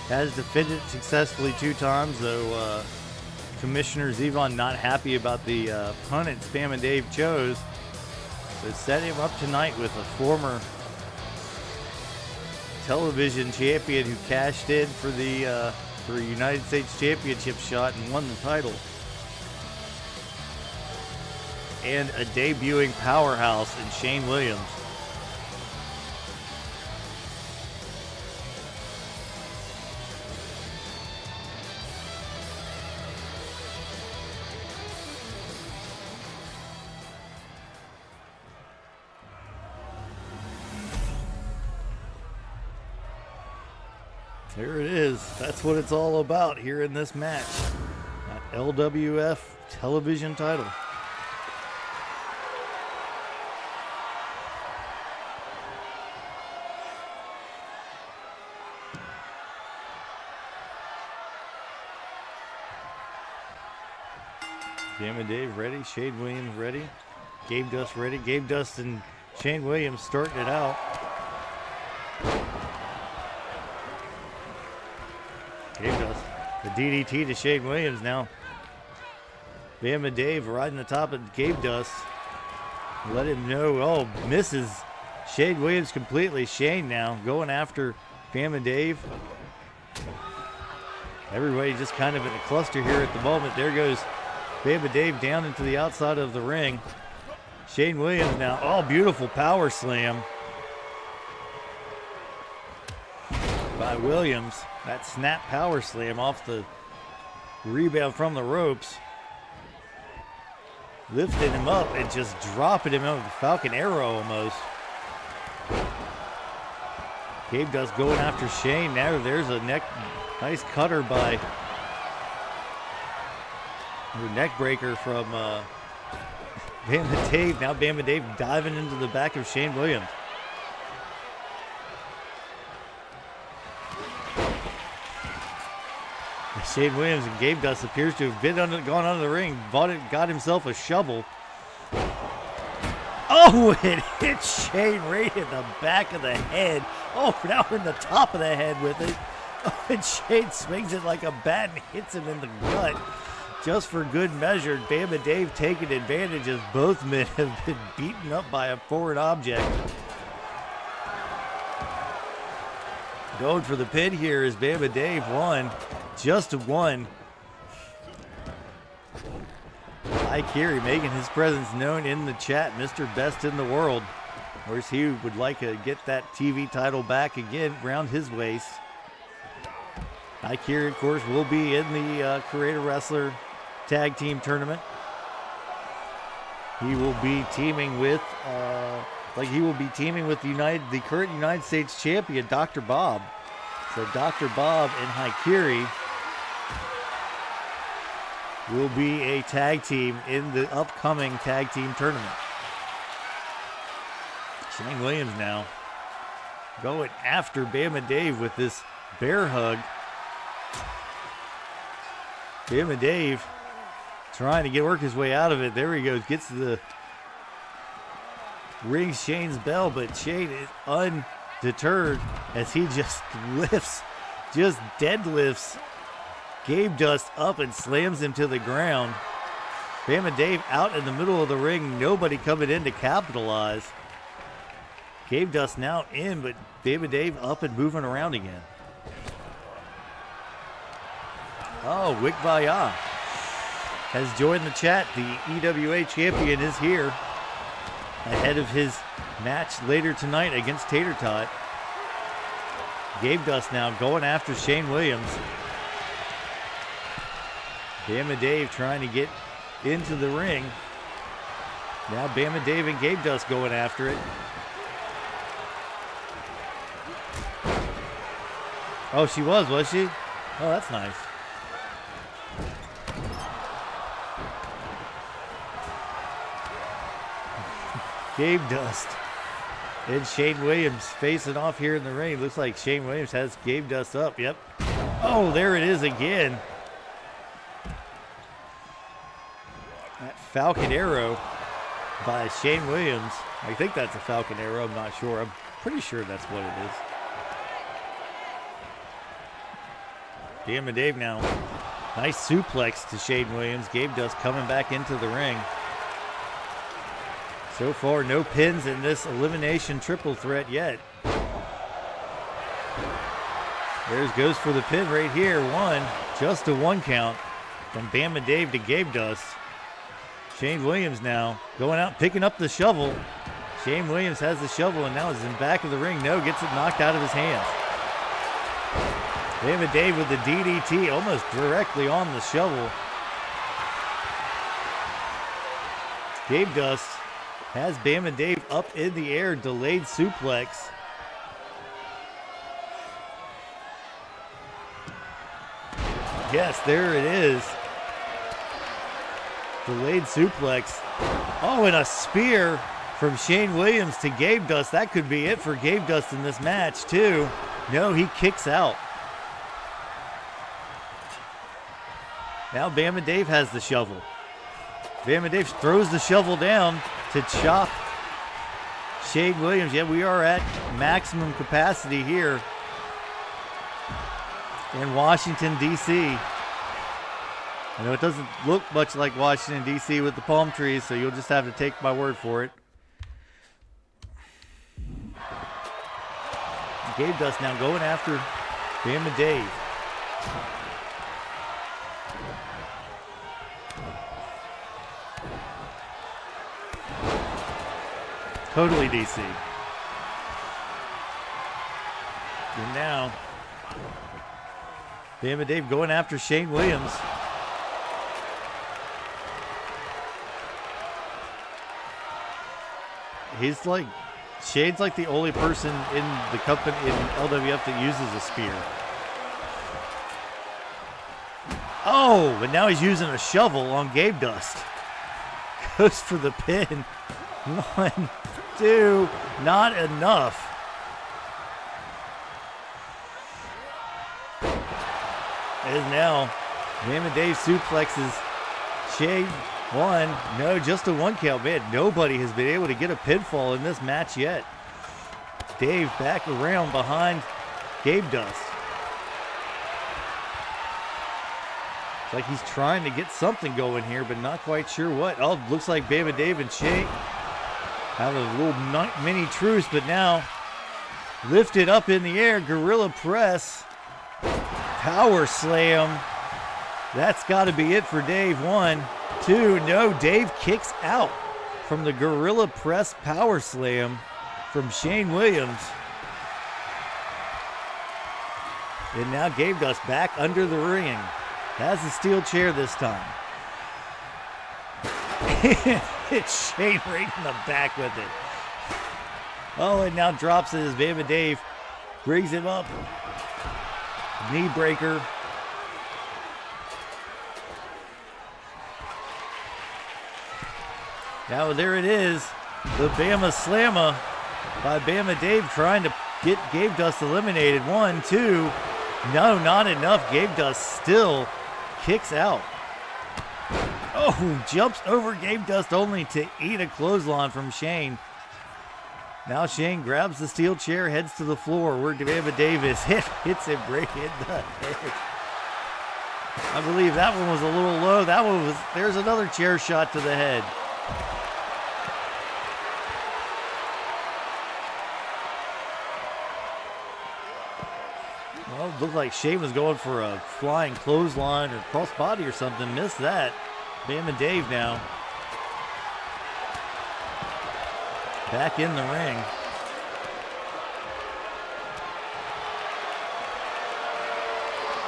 Speaker 2: Has defended successfully 2 times, though Commissioner Zevon not happy about the opponents Bama Dave chose. So set him up tonight with a former television champion who cashed in for the for a United States Championship shot and won the title. And a debuting powerhouse in Shane Williams. There it is. That's what it's all about here in this match. That LWF television title. Bama Dave ready. Shane Williams ready. Gabedust ready. Gabedust and Shane Williams starting it out. Gabedust, the DDT to Shane Williams now. Bama Dave riding the top of Gabedust. Let him know, oh, misses Shane Williams completely. Shane now going after Bama Dave. Everybody just kind of in a cluster here at the moment. There goes Bama Dave down into the outside of the ring. Shane Williams now, oh, beautiful power slam by Williams. That snap power slam off the rebound from the ropes. Lifting him up and just dropping him over the Falcon Arrow almost. Gabedust going after Shane. Now there's a nice cutter by the neck breaker from Bama Dave. Now Bama Dave diving into the back of Shane Williams. Shane Williams and Gabedust appears to have gone under the ring, got himself a shovel. Oh, it hit Shane right in the back of the head. Oh, now in the top of the head with it. Oh, and Shane swings it like a bat and hits him in the gut. Just for good measure, Bama Dave taking advantage as both men have been beaten up by a foreign object. Going for the pin here is Bama Dave, just one. Hi, Kerry, making his presence known in the chat. Mr. Best in the World. Of course, he would like to get that TV title back again around his waist. Haikiri, of course, will be in the Creator Wrestler Tag Team Tournament. He will be teaming with, the current United States champion, Dr. Bob. So Dr. Bob and Haikiri will be a tag team in the upcoming tag team tournament. Shane Williams now going after Bama Dave with this bear hug. Bama Dave trying to work his way out of it. There he goes, gets to the rings Shane's bell, but Shane is undeterred as he just deadlifts Gabedust up and slams him to the ground. Bama Dave out in the middle of the ring, nobody coming in to capitalize. Gabedust now in, but Bama Dave up and moving around again. Oh, Wikviya has joined the chat. The EWA champion is here ahead of his match later tonight against Tater. Gabedust now going after Shane Williams. Bama Dave trying to get into the ring. Now Bama Dave and Gabedust going after it. Oh, she was she? Oh, that's nice. Gabedust and Shane Williams facing off here in the ring. Looks like Shane Williams has Gabedust up. Yep. Oh, there it is again. That Falcon Arrow by Shane Williams. I think that's a Falcon Arrow. I'm not sure. I'm pretty sure that's what it is. Bama Dave now. Nice suplex to Shane Williams. Gabedust coming back into the ring. So far, no pins in this elimination triple threat yet. There's goes for the pin right here. One, just a one count from Bama Dave to Gabedust. Shane Williams now going out, picking up the shovel. Shane Williams has the shovel and now is in back of the ring. No, gets it knocked out of his hands. Bama Dave with the DDT almost directly on the shovel. Gabedust has Bama Dave up in the air, delayed suplex. Yes, there it is. Delayed suplex. Oh, and a spear from Shane Williams to Gabedust. That could be it for Gabedust in this match, too. No, he kicks out. Now Bama Dave has the shovel. Bama Dave throws the shovel down to chop Shane Williams. Yeah, we are at maximum capacity here in Washington, D.C. I know it doesn't look much like Washington, D.C. with the palm trees, so you'll just have to take my word for it. Gabedust now going after Bama Dave. Totally DC. And now, Bama Dave going after Shane Williams. Shane's like the only person in the company in LWF that uses a spear. Oh, but now he's using a shovel on Gabedust. Goes for the pin. 1, 2, not enough. As now, Bama Dave suplexes Shane. 1, no, just a 1 count. Man, nobody has been able to get a pinfall in this match yet. Dave back around behind Gabedust. It's like he's trying to get something going here, but not quite sure what. Oh, looks like Bama Dave and Shane have a little mini truce, but now lifted up in the air, gorilla press, power slam. That's got to be it for Dave. 1, 2, no, Dave kicks out from the gorilla press power slam. from Shane Williams. And now Gabedust back under the ring. Has the steel chair this time. It's Shane right in the back with it. Oh, and now drops it as Bama Dave brings him up. Knee breaker. Now there it is. The Bama Slamma by Bama Dave trying to get Gabedust eliminated. 1, 2. No, not enough. Gabedust still kicks out. Oh, jumps over Gabedust only to eat a clothesline from Shane. Now Shane grabs the steel chair, heads to the floor where Bama Davis hits him right in the head. I believe that one was a little low. That one was, there's another chair shot to the head. Well, it looked like Shane was going for a flying clothesline or crossbody or something. Missed that. Bama Dave now. Back in the ring.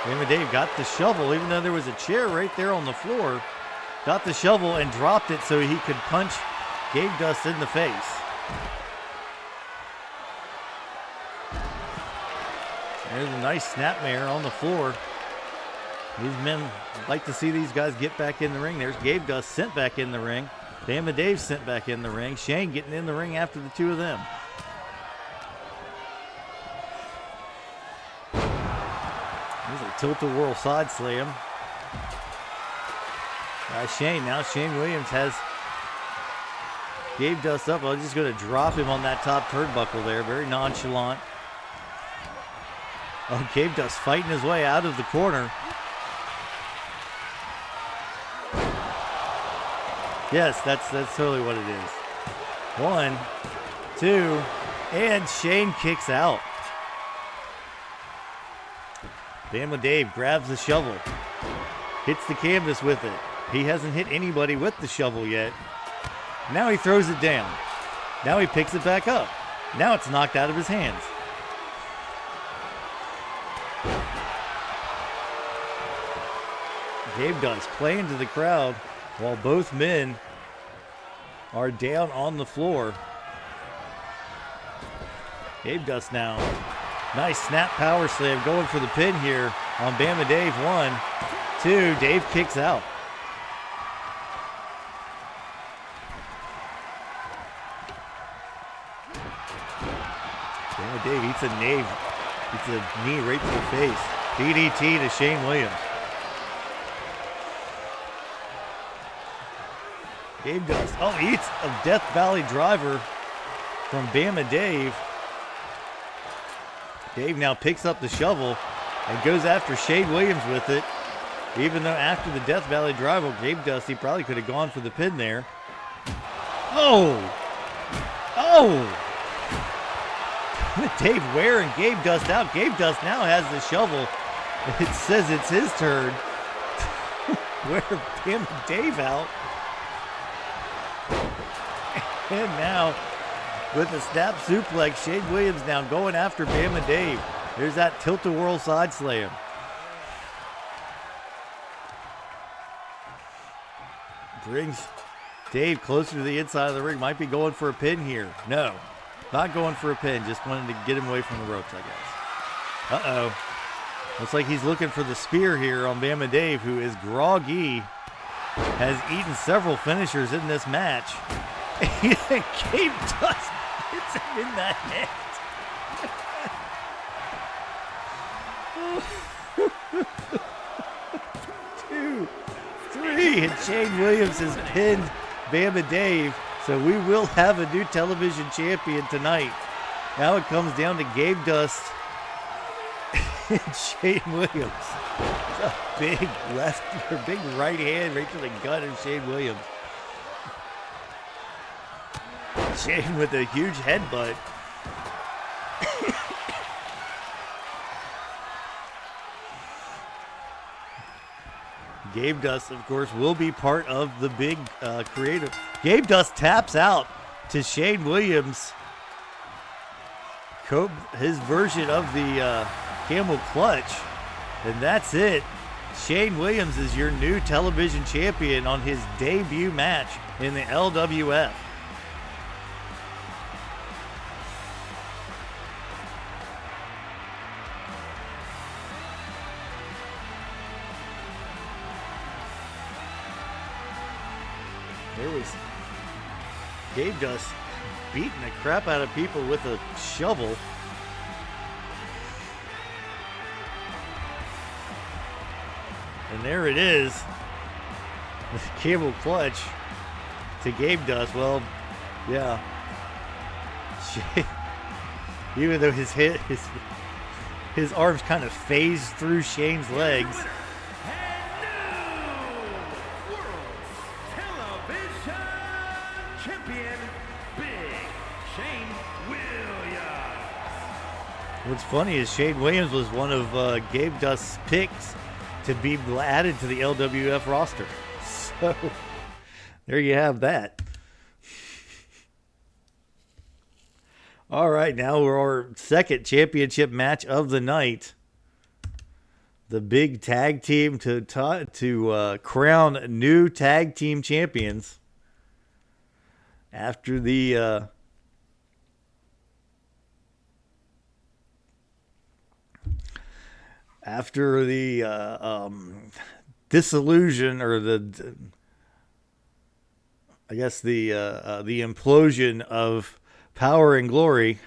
Speaker 2: Bama Dave got the shovel, even though there was a chair right there on the floor. Got the shovel and dropped it so he could punch Gabedust in the face. There's a nice snapmare on the floor. These men like to see these guys get back in the ring. There's Gabedust sent back in the ring. Bama Dave sent back in the ring. Shane getting in the ring after the two of them. There's a tilt-a-whirl side slam. Shane now. Shane Williams has Gabedust up. I'm just going to drop him on that top turnbuckle there. Very nonchalant. Oh, Gabedust fighting his way out of the corner. Yes, that's totally what it is. 1, 2, and Shane kicks out. Bama Dave grabs the shovel. Hits the canvas with it. He hasn't hit anybody with the shovel yet. Now he throws it down. Now he picks it back up. Now it's knocked out of his hands. Gabedust playing to the crowd while both men are down on the floor. Gabedust now. Nice snap power slam going for the pin here on Bama Dave. 1, 2. Dave kicks out. Bama Dave eats a knee right to the face. DDT to Shane Williams. Gabedust, eats a Death Valley driver from Bama Dave. Dave now picks up the shovel and goes after Shane Williams with it. Even though after the Death Valley driver, Gabedust, he probably could have gone for the pin there. Oh! Dave wearing Gabedust out. Gabedust now has the shovel. It says it's his turn. Wear Bama Dave out. And now, with a snap suplex, Shane Williams now going after Bama Dave. There's that tilt-a-whirl side slam. Brings Dave closer to the inside of the ring. Might be going for a pin here. No, not going for a pin. Just wanted to get him away from the ropes, I guess. Uh-oh. Looks like he's looking for the spear here on Bama Dave, who is groggy. Has eaten several finishers in this match. Gabedust hits him in the head. 2, 3, and Shane Williams has pinned Bama Dave, so we will have a new television champion tonight. Now it comes down to Gabedust and Shane Williams. A big left, or big right hand right to the gut of Shane Williams. Shane with a huge headbutt. Gabedust, of course, will be part of the big creative. Gabedust taps out to Shane Williams. his version of the camel clutch. And that's it. Shane Williams is your new television champion on his debut match in the LWF. There was Gabedust beating the crap out of people with a shovel. And there it is. The camel clutch to Gabedust. Well, yeah. Even though his arms kind of phased through Shane's legs. What's funny is Shane Williams was one of Gabedust's picks to be added to the LWF roster. So, there you have that. All right, now we're our second championship match of the night. The big tag team to crown new tag team champions after the disillusion, or the implosion of Power and Glory.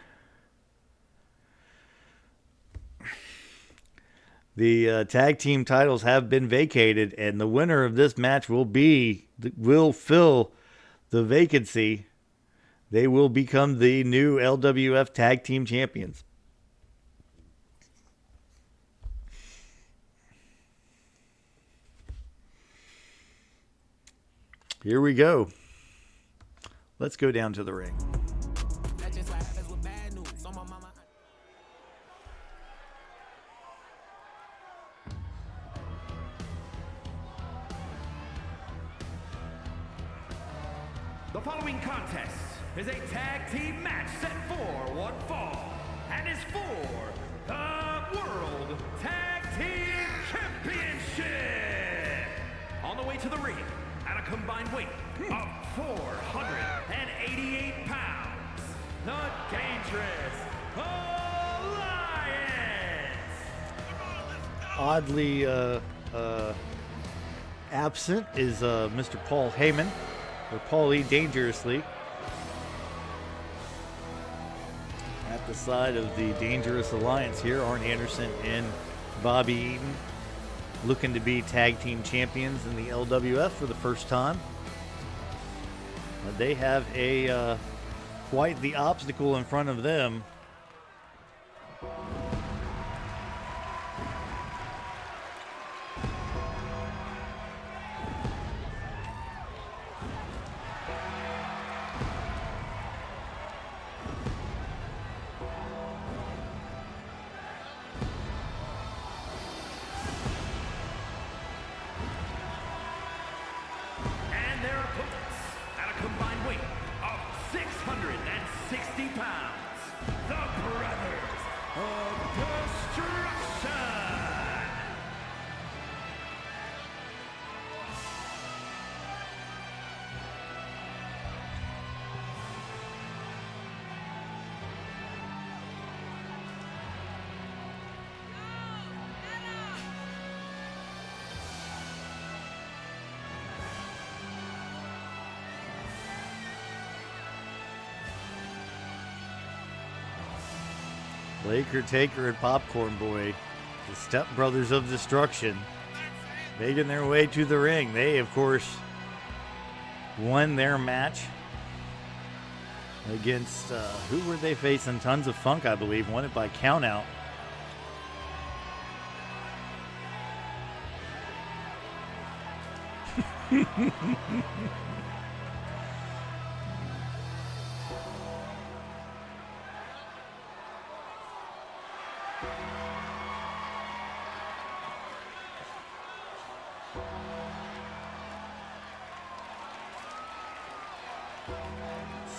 Speaker 2: The tag team titles have been vacated, and the winner of this match will fill the vacancy. They will become the new LWF tag team champions. Here we go. Let's go down to the ring.
Speaker 1: The following contest is a tag team match set for one fall and is for the World Tag Team Championship. On the way to the ring, at a combined weight of 488 pounds, the Dangerous Alliance.
Speaker 2: Oddly absent is Mr. Paul Heyman, or Paulie Dangerously, at the side of the Dangerous Alliance here. Arn Anderson and Bobby Eaton looking to be tag team champions in the LWF for the first time. They have quite the obstacle in front of them. Laker, Taker, and Popcorn Boy, the Step Brothers of Destruction, making their way to the ring. They, of course, won their match against, who were they facing? Tons of Funk, I believe. Won it by countout.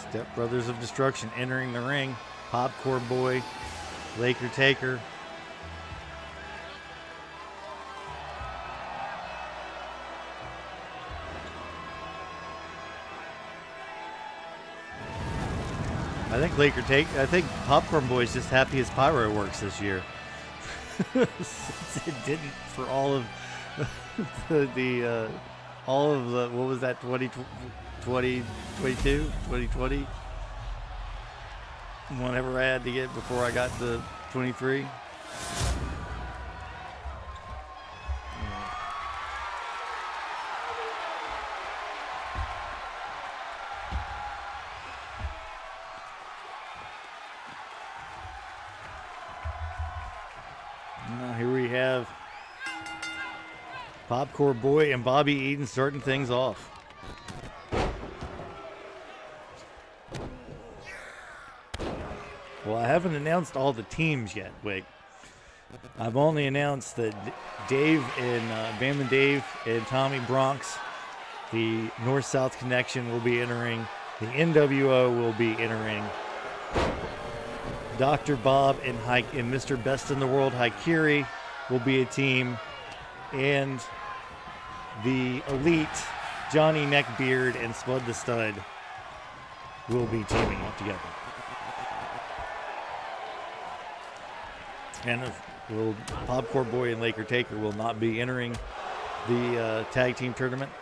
Speaker 2: Step Brothers of Destruction entering the ring. Popcorn Boy, Laker Taker. I think Popcorn Boy's just happy his pyro works this year. Since it didn't for all of the what was that, 2022, 2020? Whatever I had to get before I got to 23. Now here we have Popcorn Boy and Bobby Eaton starting things off. Well, I haven't announced all the teams yet, Wick. I've only announced that Dave and Bama Dave and Tommy Bronx, the North-South Connection, will be entering. The NWO will be entering. Dr. Bob and Mr. Best in the World Haikiri will be a team. And the Elite, Johnny Neckbeard and Spud the Stud, will be teaming up together. And Popcorn Boy and Laker Taker will not be entering the tag team tournament.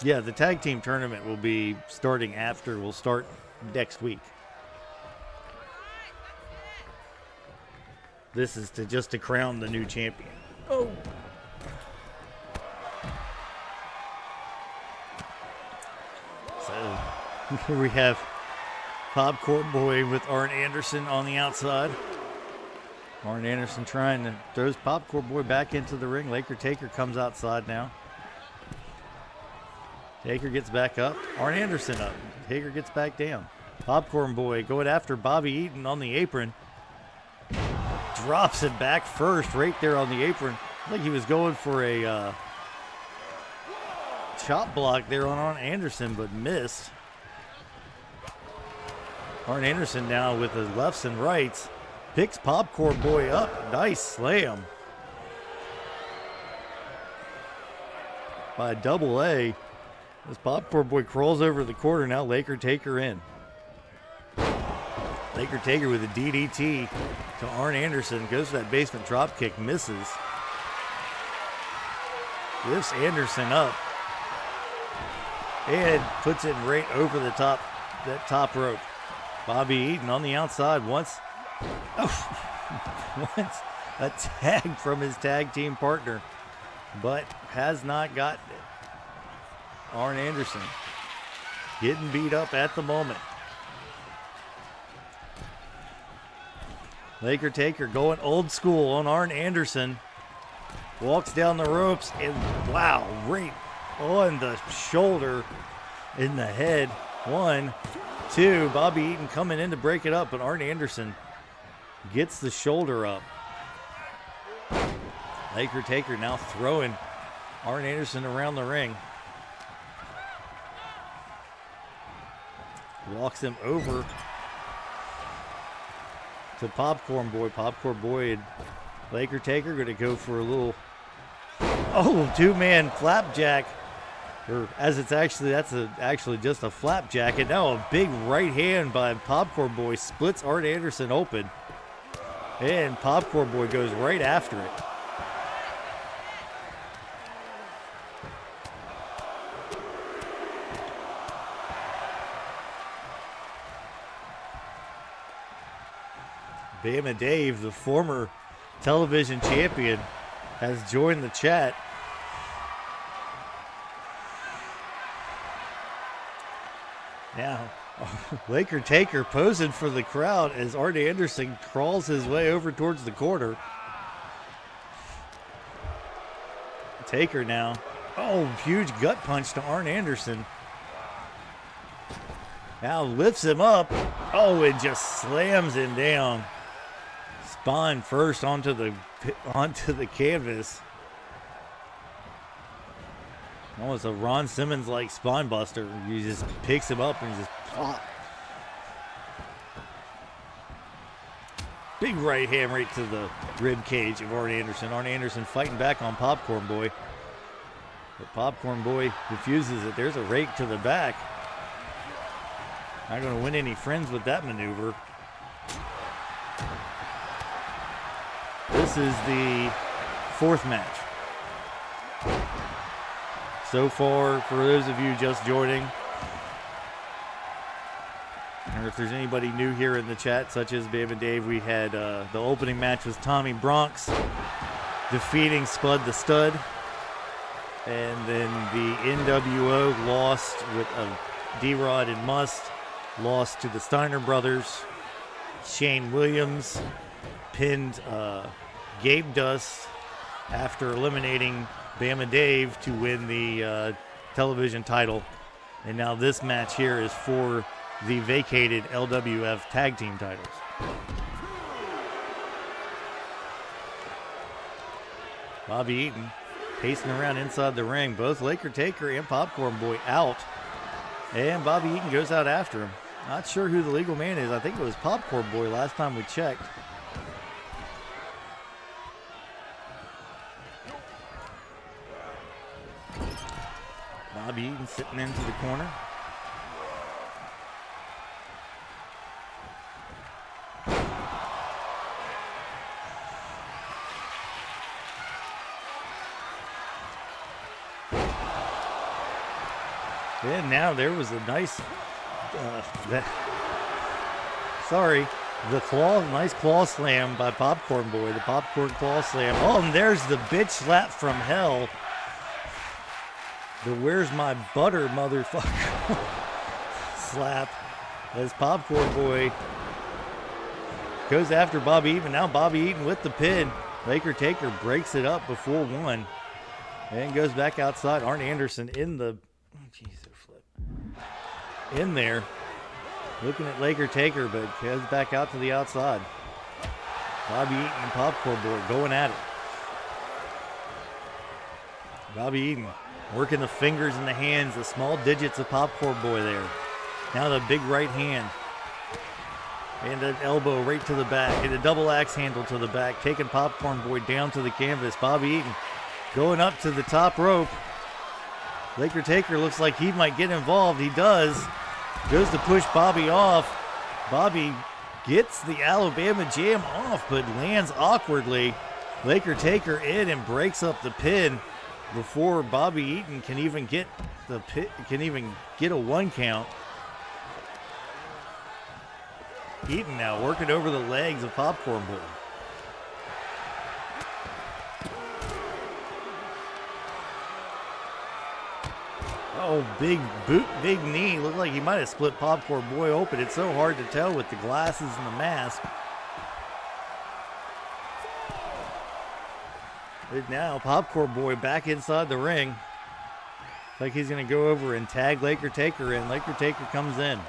Speaker 2: Yeah, the tag team tournament will be starting after. We'll start next week. This is to crown the new champion. Oh. So here we have Popcorn Boy with Arn Anderson on the outside. Arn Anderson trying to throws Popcorn Boy back into the ring. Laker Taker comes outside now. Taker gets back up. Arn Anderson up. Taker gets back down. Popcorn Boy going after Bobby Eaton on the apron. Drops it back first right there on the apron. I think he was going for a chop block there on Arn Anderson, but missed. Arn Anderson now with his lefts and rights. Picks Popcorn Boy up. Nice slam. By Double A. As Popcorn Boy crawls over the corner, now Laker Taker in. Laker Taker with a DDT to Arn Anderson. Goes for that basement drop kick, misses. Lifts Anderson up. And puts it right over the top, that top rope. Bobby Eaton on the outside wants a tag from his tag team partner, but has not gotten it. Arn Anderson getting beat up at the moment. Laker Taker going old school on Arn Anderson. Walks down the ropes and wow, right on the shoulder, in the head. 1, 2. Bobby Eaton coming in to break it up, but Arn Anderson gets the shoulder up. Laker Taker now throwing Arn Anderson around the ring. Walks him over to Popcorn Boy. Popcorn Boy and Laker Taker going to go for a little, two-man flapjack. Or as it's actually, actually just a flapjack. And now a big right hand by Popcorn Boy splits Arn Anderson open. And Popcorn Boy goes right after it. Bama Dave, the former television champion, has joined the chat. Now, Laker Taker posing for the crowd as Arn Anderson crawls his way over towards the corner. Taker now. Oh, huge gut punch to Arn Anderson. Now lifts him up. Oh, it just slams him down. Spine first onto the canvas. Almost a Ron Simmons-like spine buster. He just picks him up and just plop. Big right hand right to the rib cage of Arn Anderson. Arn Anderson fighting back on Popcorn Boy. But Popcorn Boy refuses it. There's a rake to the back. Not going to win any friends with that maneuver. This is the fourth match. So far, for those of you just joining, or if there's anybody new here in the chat, such as Bama Dave, we had the opening match was Tommy Bronx defeating Spud the Stud. And then the NWO lost with D-Rod and Must, lost to the Steiner brothers. Shane Williams pinned Gabedust after eliminating Bama Dave to win the television title. And now this match here is for the vacated LWF tag team titles. Bobby Eaton pacing around inside the ring. Both Laker Taker and Popcorn Boy out. And Bobby Eaton goes out after him. Not sure who the legal man is. I think it was Popcorn Boy last time we checked. Bobby Eaton sitting into the corner. And now there was a nice, nice claw slam by Popcorn Boy, the popcorn claw slam. Oh, and there's the bitch slap from hell. The where's my butter, motherfucker slap as Popcorn Boy goes after Bobby Eaton. Now Bobby Eaton with the pin. Laker Taker breaks it up before one and goes back outside. Arn Anderson in the, in there, looking at Laker Taker, but goes back out to the outside. Bobby Eaton and Popcorn Boy going at it. Bobby Eaton working the fingers and the hands, the small digits of Popcorn Boy there. Now the big right hand. And an elbow right to the back. And a double axe handle to the back. Taking Popcorn Boy down to the canvas. Bobby Eaton going up to the top rope. Laker Taker looks like he might get involved. He does. Goes to push Bobby off. Bobby gets the Alabama Jam off, but lands awkwardly. Laker Taker in and breaks up the pin before Bobby Eaton can even get the pin, can even get a one count. Eaton now working over the legs of Popcorn Boy. Oh, big boot, big knee. Looked like he might have split Popcorn Boy open. It's so hard to tell with the glasses and the mask. But now Popcorn Boy back inside the ring. Looks like he's going to go over and tag Laker Taker in. Laker Taker comes in.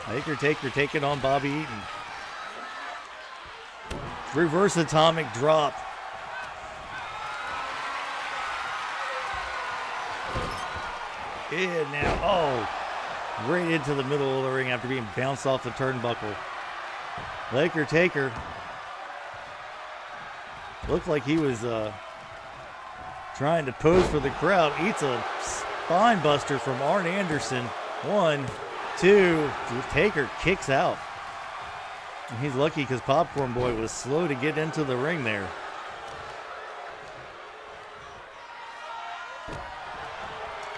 Speaker 2: Laker Taker taking on Bobby Eaton. Reverse atomic drop. And now, right into the middle of the ring after being bounced off the turnbuckle. Laker Taker looked like he was trying to pose for the crowd. Eats a spine buster from Arn Anderson. 1, 2. Taker kicks out. And he's lucky because Popcorn Boy was slow to get into the ring there.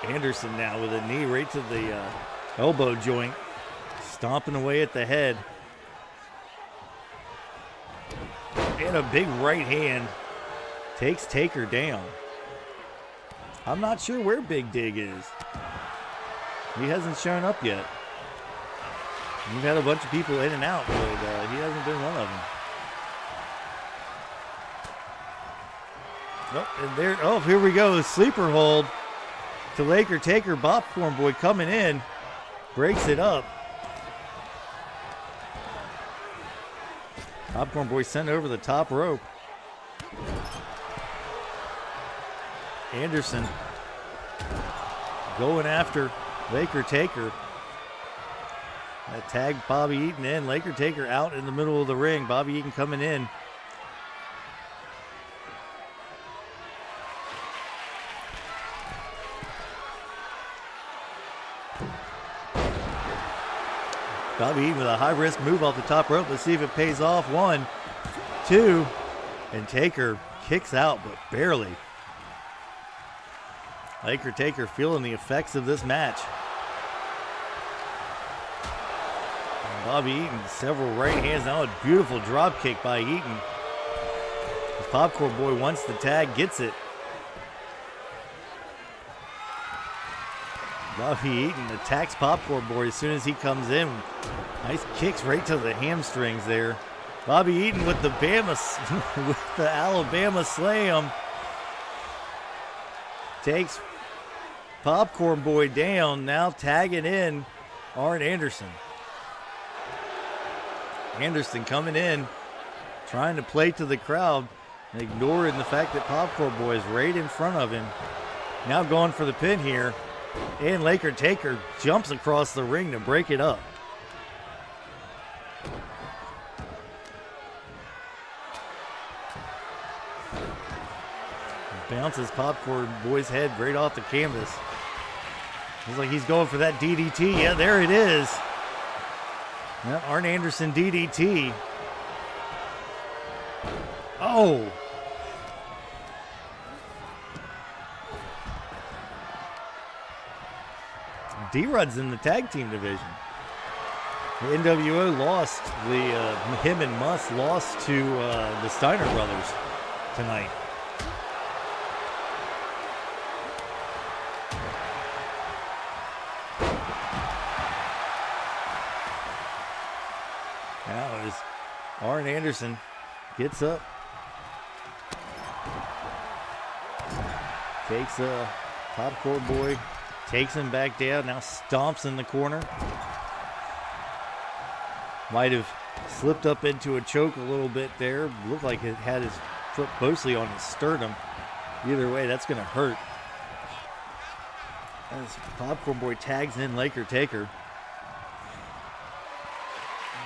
Speaker 2: Anderson now with a knee right to the elbow joint. Stomping away at the head. And a big right hand takes Taker down. I'm not sure where Big Dig is. He hasn't shown up yet. We've had a bunch of people in and out, but he hasn't been one of them. Oh, and there, here we go. Sleeper hold to Laker Taker. Popcorn Boy coming in. Breaks it up. Popcorn Boy sent over the top rope. Anderson going after Laker Taker. That tagged Bobby Eaton in. Laker Taker out in the middle of the ring. Bobby Eaton coming in. Bobby Eaton with a high-risk move off the top rope. Let's see if it pays off. 1, 2, and Taker kicks out, but barely. Laker Taker feeling the effects of this match. And Bobby Eaton, several right hands. Now a beautiful drop kick by Eaton. The Popcorn Boy wants the tag, gets it. Bobby Eaton attacks Popcorn Boy as soon as he comes in. Nice kicks right to the hamstrings there. Bobby Eaton with the with the Alabama slam. Takes Popcorn Boy down. Now tagging in Arn Anderson. Anderson coming in, trying to play to the crowd, and ignoring the fact that Popcorn Boy is right in front of him. Now going for the pin here. And Laker Taker jumps across the ring to break it up. Bounces Popcorn Boy's head right off the canvas. Looks like he's going for that DDT. Yeah, there it is. That Arn Anderson DDT. Oh! D-Rud's in the tag team division. The NWO lost, him and Muss lost to the Steiner brothers tonight. Now as Arn Anderson gets up, takes a Popcorn Boy, takes him back down, now stomps in the corner. Might have slipped up into a choke a little bit there. Looked like it had his foot mostly on his sternum. Either way, that's going to hurt. As Popcorn Boy tags in Laker Taker.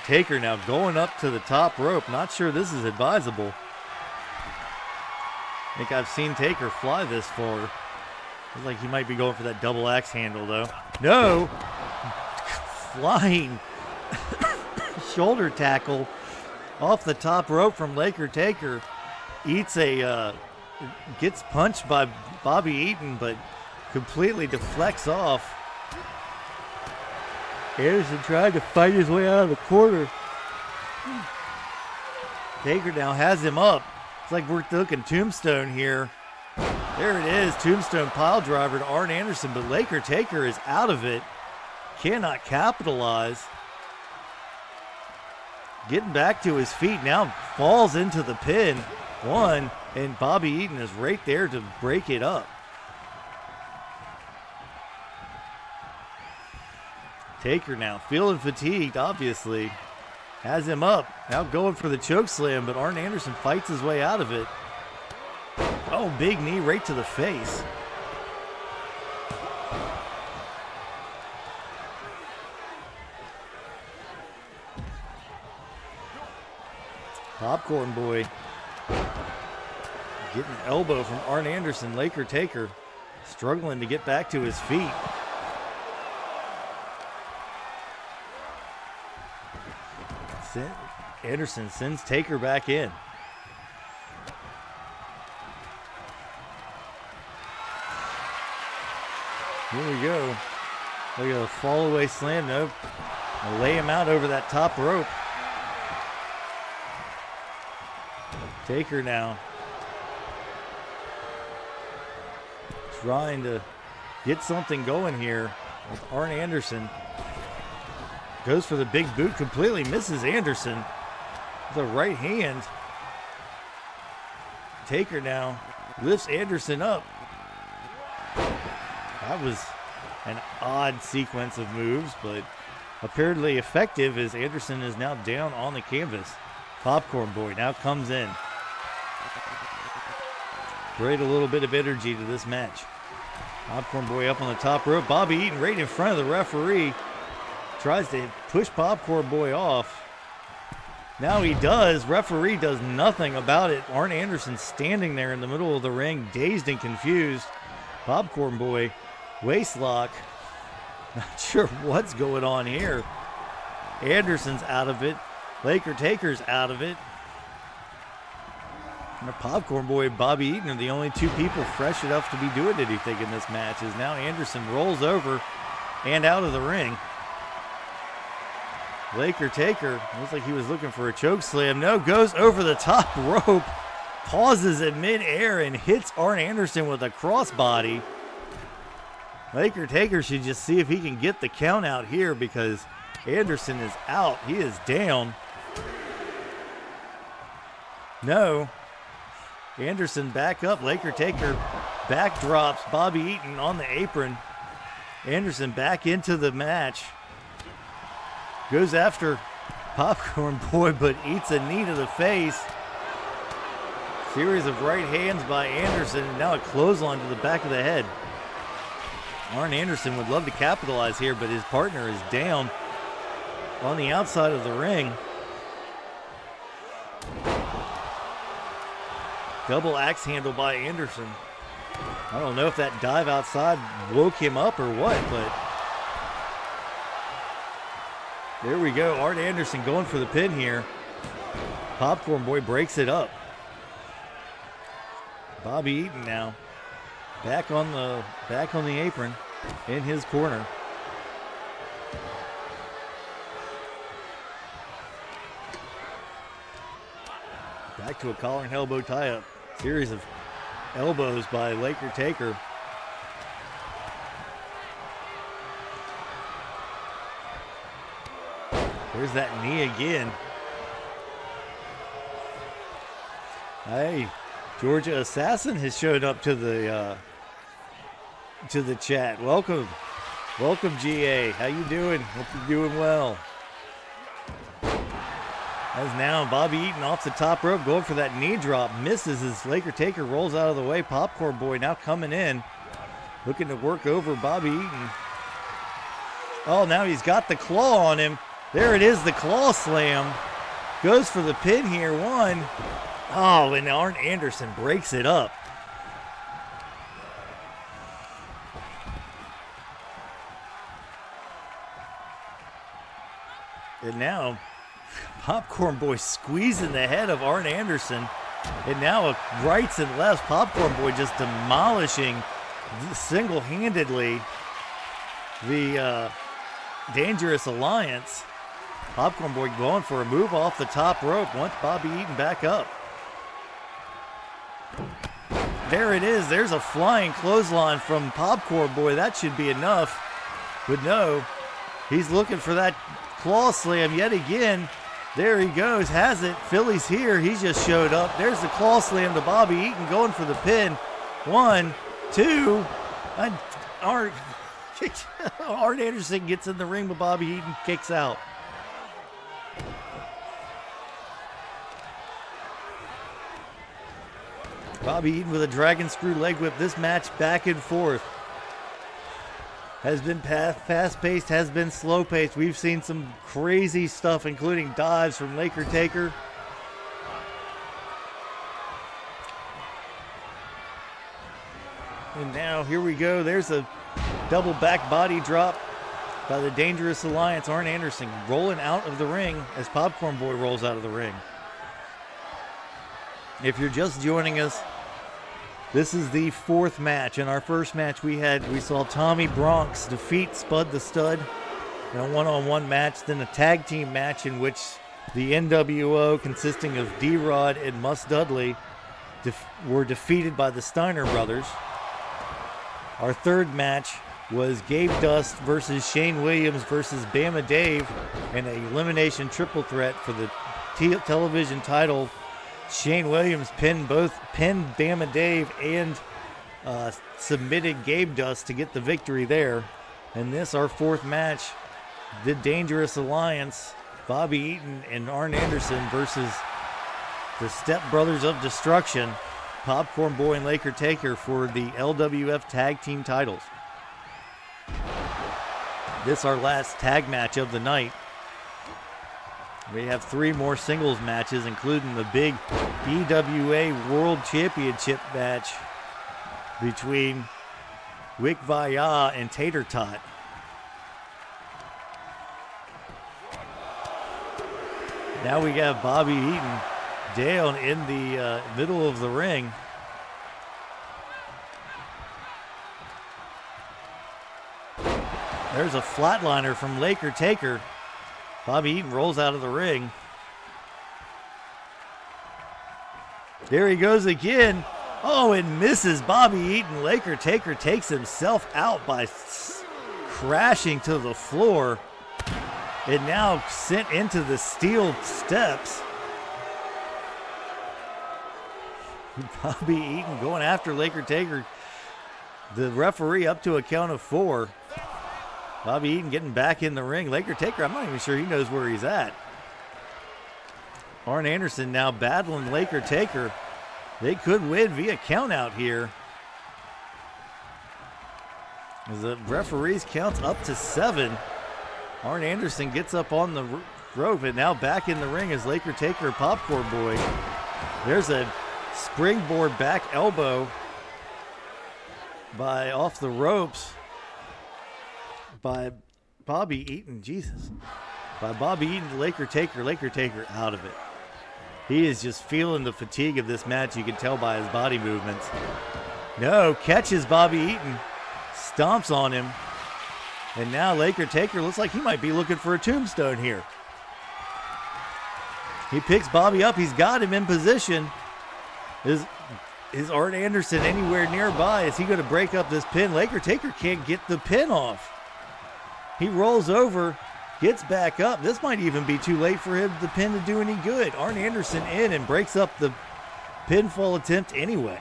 Speaker 2: Taker now going up to the top rope. Not sure this is advisable. I think I've seen Taker fly this far. Looks like he might be going for that double axe handle, though. No! Flying shoulder tackle off the top rope from Laker Taker. Gets punched by Bobby Eaton, but completely deflects off. Anderson tried to fight his way out of the corner. Taker now has him up. It's like we're looking tombstone here. There it is, tombstone pile driver to Arn Anderson, but Laker Taker is out of it. Cannot capitalize. Getting back to his feet now, falls into the pin. 1, and Bobby Eaton is right there to break it up. Taker now feeling fatigued, obviously. Has him up, now going for the choke slam, but Arn Anderson fights his way out of it. Oh, big knee right to the face. Popcorn Boy getting an elbow from Arn Anderson. Laker Taker struggling to get back to his feet. Anderson sends Taker back in. Here we go. Look at a fall away slam. Nope. I'll lay him out over that top rope. Taker now trying to get something going here with Arn Anderson. Goes for the big boot, completely misses Anderson. The right hand. Taker now lifts Anderson up. That was an odd sequence of moves, but apparently effective as Anderson is now down on the canvas. Popcorn Boy now comes in. Bring a little bit of energy to this match. Popcorn Boy up on the top rope. Bobby Eaton right in front of the referee. Tries to push Popcorn Boy off. Now he does. Referee does nothing about it. Arn Anderson standing there in the middle of the ring, dazed and confused. Popcorn Boy, waistlock. Not sure what's going on here. Anderson's out of it. Laker Taker's out of it. And the Popcorn Boy and Bobby Eaton are the only two people fresh enough to be doing anything in this match, as now Anderson rolls over and out of the ring. Laker Taker, looks like he was looking for a choke slam. No, goes over the top rope, pauses in midair and hits Arn Anderson with a crossbody. Laker Taker should just see if he can get the count out here, because Anderson is out. He is down. No. Anderson back up. Laker Taker backdrops Bobby Eaton on the apron. Anderson back into the match. Goes after Popcorn Boy, but eats a knee to the face. Series of right hands by Anderson, and now a clothesline to the back of the head. Arn Anderson would love to capitalize here, but his partner is down on the outside of the ring. Double axe handle by Anderson. I don't know if that dive outside woke him up or what, but there we go. Arn Anderson going for the pin here. Popcorn Boy breaks it up. Bobby Eaton now back on the apron in his corner. Back to a collar and elbow tie-up. Series of elbows by Laker Taker. There's that knee again. Hey, Georgia Assassin has showed up to the chat. Welcome, GA. How you doing? Hope you're doing well. As now Bobby Eaton off the top rope, going for that knee drop, misses as Laker Taker rolls out of the way. Popcorn Boy now coming in, looking to work over Bobby Eaton. Oh, now he's got the claw on him. There it is, the claw slam. Goes for the pin here, one. Oh, and Arn Anderson breaks it up. And now Popcorn Boy squeezing the head of Arn Anderson. And now rights and lefts. Popcorn Boy just demolishing single-handedly the Dangerous Alliance. Popcorn Boy going for a move off the top rope. Wants Bobby Eaton back up. There it is. There's a flying clothesline from Popcorn Boy. That should be enough. But no, he's looking for that claw slam yet again. There he goes, has it. Philly's here. He just showed up. There's the claw slam to Bobby Eaton, going for the pin. 1, 2. Arn Anderson gets in the ring, but Bobby Eaton kicks out. Bobby Eaton with a dragon screw leg whip. This match back and forth has been fast-paced, has been slow-paced. We've seen some crazy stuff, including dives from Laker Taker. And now here we go. There's a double back body drop by the Dangerous Alliance. Arn Anderson rolling out of the ring as Popcorn Boy rolls out of the ring. If you're just joining us, this is the fourth match. In our first match we saw Tommy Bronx defeat Spud the Stud in a one-on-one match, then a tag team match in which the NWO, consisting of D-Rod and Mus Dudley, were defeated by the Steiner brothers. Our third match was Gabedust versus Shane Williams versus Bama Dave in an elimination triple threat for the television title. Shane Williams pinned Bama Dave and submitted Gabedust to get the victory there. And this, our fourth match, the Dangerous Alliance Bobby Eaton and Arn Anderson versus the Step Brothers of Destruction, Popcorn Boy and Laker Taker, for the LWF Tag Team titles. This is our last tag match of the night. We have 3 more singles matches, including the big EWA World Championship match between Wikviya and Tater. Now we got Bobby Eaton down in the middle of the ring. There's a flatliner from Laker Taker. Bobby Eaton rolls out of the ring. There he goes again. Oh, and misses Bobby Eaton. Laker Taker takes himself out by crashing to the floor. And now sent into the steel steps. Bobby Eaton going after Laker Taker. The referee up to a count of 4. Bobby Eaton getting back in the ring. Laker Taker, I'm not even sure he knows where he's at. Arn Anderson now battling Laker Taker. They could win via countout here, as the referees counts up to 7. Arn Anderson gets up on the rope, and now back in the ring is Laker Taker, Popcorn Boy. There's a springboard back elbow by off the ropes by Bobby Eaton. Jesus. By Bobby Eaton to Laker Taker. Laker Taker out of it. He is just feeling the fatigue of this match. You can tell by his body movements. No, catches Bobby Eaton. Stomps on him. And now Laker Taker looks like he might be looking for a tombstone here. He picks Bobby up. He's got him in position. Is Arn Anderson anywhere nearby? Is he going to break up this pin? Laker Taker can't get the pin off. He rolls over, gets back up. This might even be too late for him, the pin, to do any good. Arn Anderson in and breaks up the pinfall attempt anyway,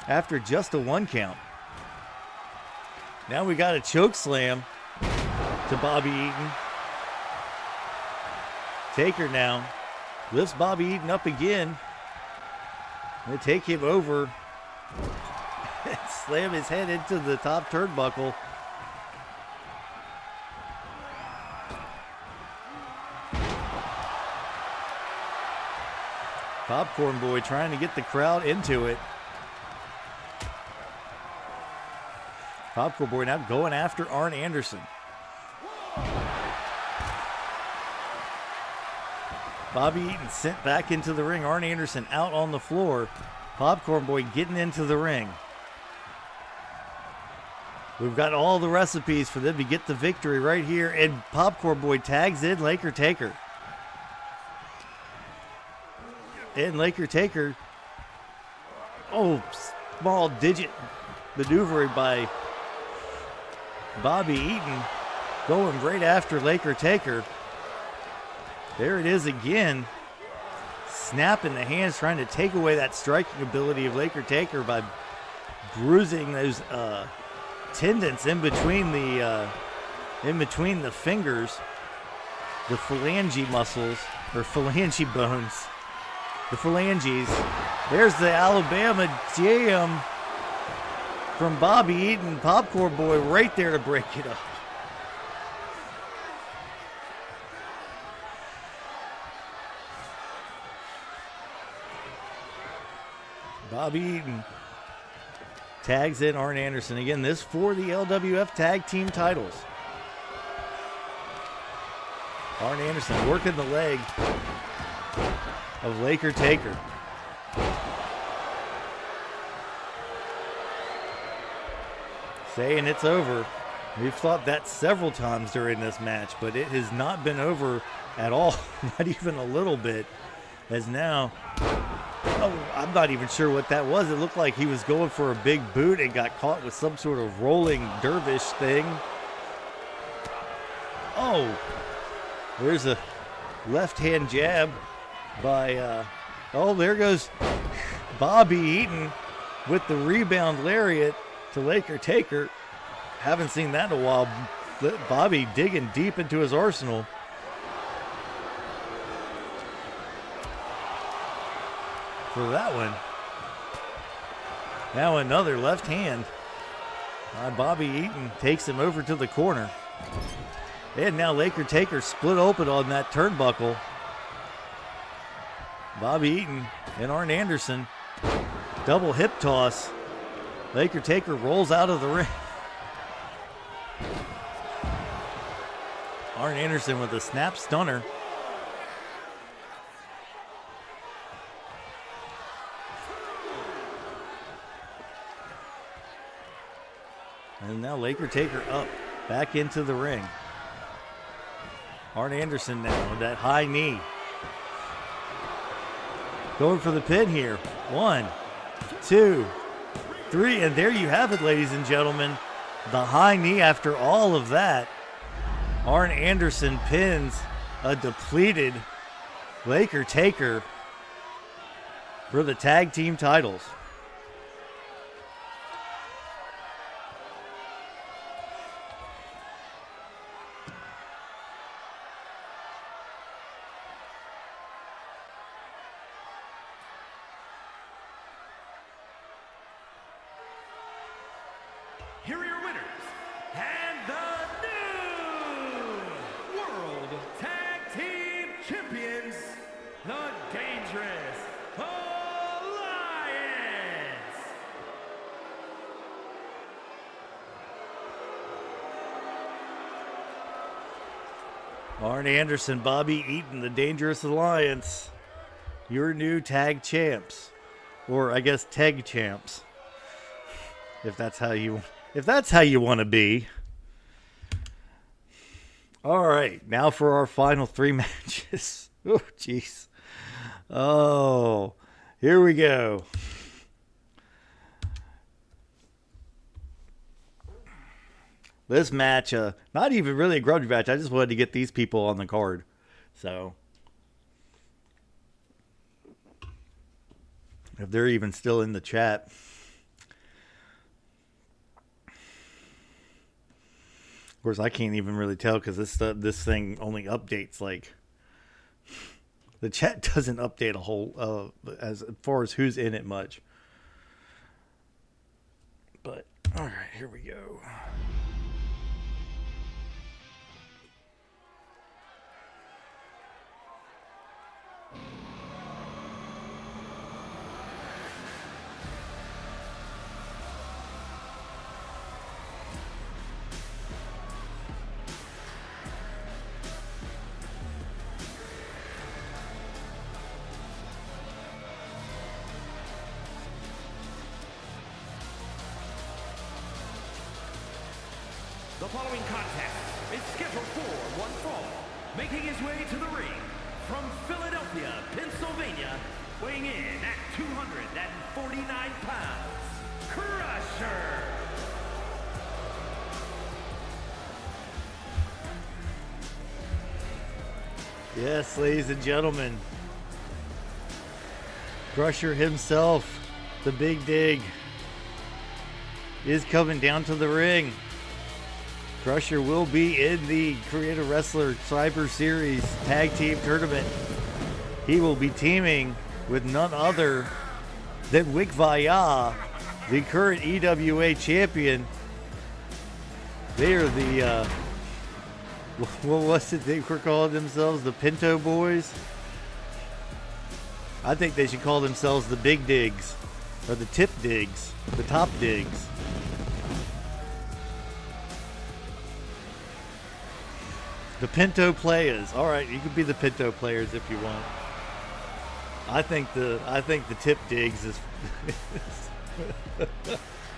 Speaker 2: after just a 1 count. Now we got a choke slam to Bobby Eaton. Taker now lifts Bobby Eaton up again. They take him over and slam his head into the top turnbuckle. Popcorn Boy trying to get the crowd into it. Popcorn Boy now going after Arn Anderson. Bobby Eaton sent back into the ring. Arn Anderson out on the floor. Popcorn Boy getting into the ring. We've got all the recipes for them to get the victory right here. And Popcorn Boy tags in Laker Taker. And Laker Taker. Oh, small digit maneuvering by Bobby Eaton, going right after Laker Taker. There it is again. Snapping the hands, trying to take away that striking ability of Laker Taker by bruising those tendons in between the fingers, the phalange muscles, or phalange bones, the phalanges. There's the Alabama Jam from Bobby Eaton. Popcorn Boy right there to break it up. Bobby Eaton tags in Arn Anderson. Again, this for the LWF Tag Team titles. Arn Anderson working the leg of Laker Taker. Saying it's over. We've thought that several times during this match, but it has not been over at all. Not even a little bit. As now, I'm not even sure what that was. It looked like he was going for a big boot and got caught with some sort of rolling dervish thing. Oh, there's a left-hand jab by, oh, there goes Bobby Eaton with the rebound lariat to Laker Taker. Haven't seen that in a while. Bobby digging deep into his arsenal. for that one. Now another left hand by Bobby Eaton takes him over to the corner. And now Laker Taker split open on that turnbuckle. Bobby Eaton and Arn Anderson. Double hip toss. Laker Taker rolls out of the ring. Arn Anderson with a snap stunner. And now Laker Taker up, back into the ring. Arn Anderson now with that high knee. Going for the pin here. 1, 2, 3, and there you have it, ladies and gentlemen. The high knee after all of that. Arn Anderson pins a depleted Laker Taker for the tag team titles.
Speaker 1: Here are your winners, and the new World Tag Team Champions, the Dangerous Alliance.
Speaker 2: Arn Anderson, Bobby Eaton, the Dangerous Alliance, your new tag champs, or I guess tag champs, if that's how you want to be. All right, now for our final 3 matches. Oh, jeez. Oh, here we go. This match, not even really a grudge match. I just wanted to get these people on the card. So, if they're even still in the chat. Of course, I can't even really tell because this thing only updates like the chat doesn't update a whole as far as who's in it much. But all right, here we go.
Speaker 1: The following contest is scheduled for one fall, making his way to the ring from Philadelphia, Pennsylvania, weighing in at 249 pounds, Crusher.
Speaker 2: Yes, ladies and gentlemen, Crusher himself, the Big Dig, is coming down to the ring. Crusher will be in the Creative Wrestler Cyber Series Tag Team Tournament. He will be teaming with none other than Wikviya, the current EWA champion. They are the, what was it they were calling themselves? The Pinto Boys? I think they should call themselves the Big Digs, or the Tip Digs, the Top Digs. The Pinto Players. All right, you can be the Pinto Players if you want. I think the Tip Digs is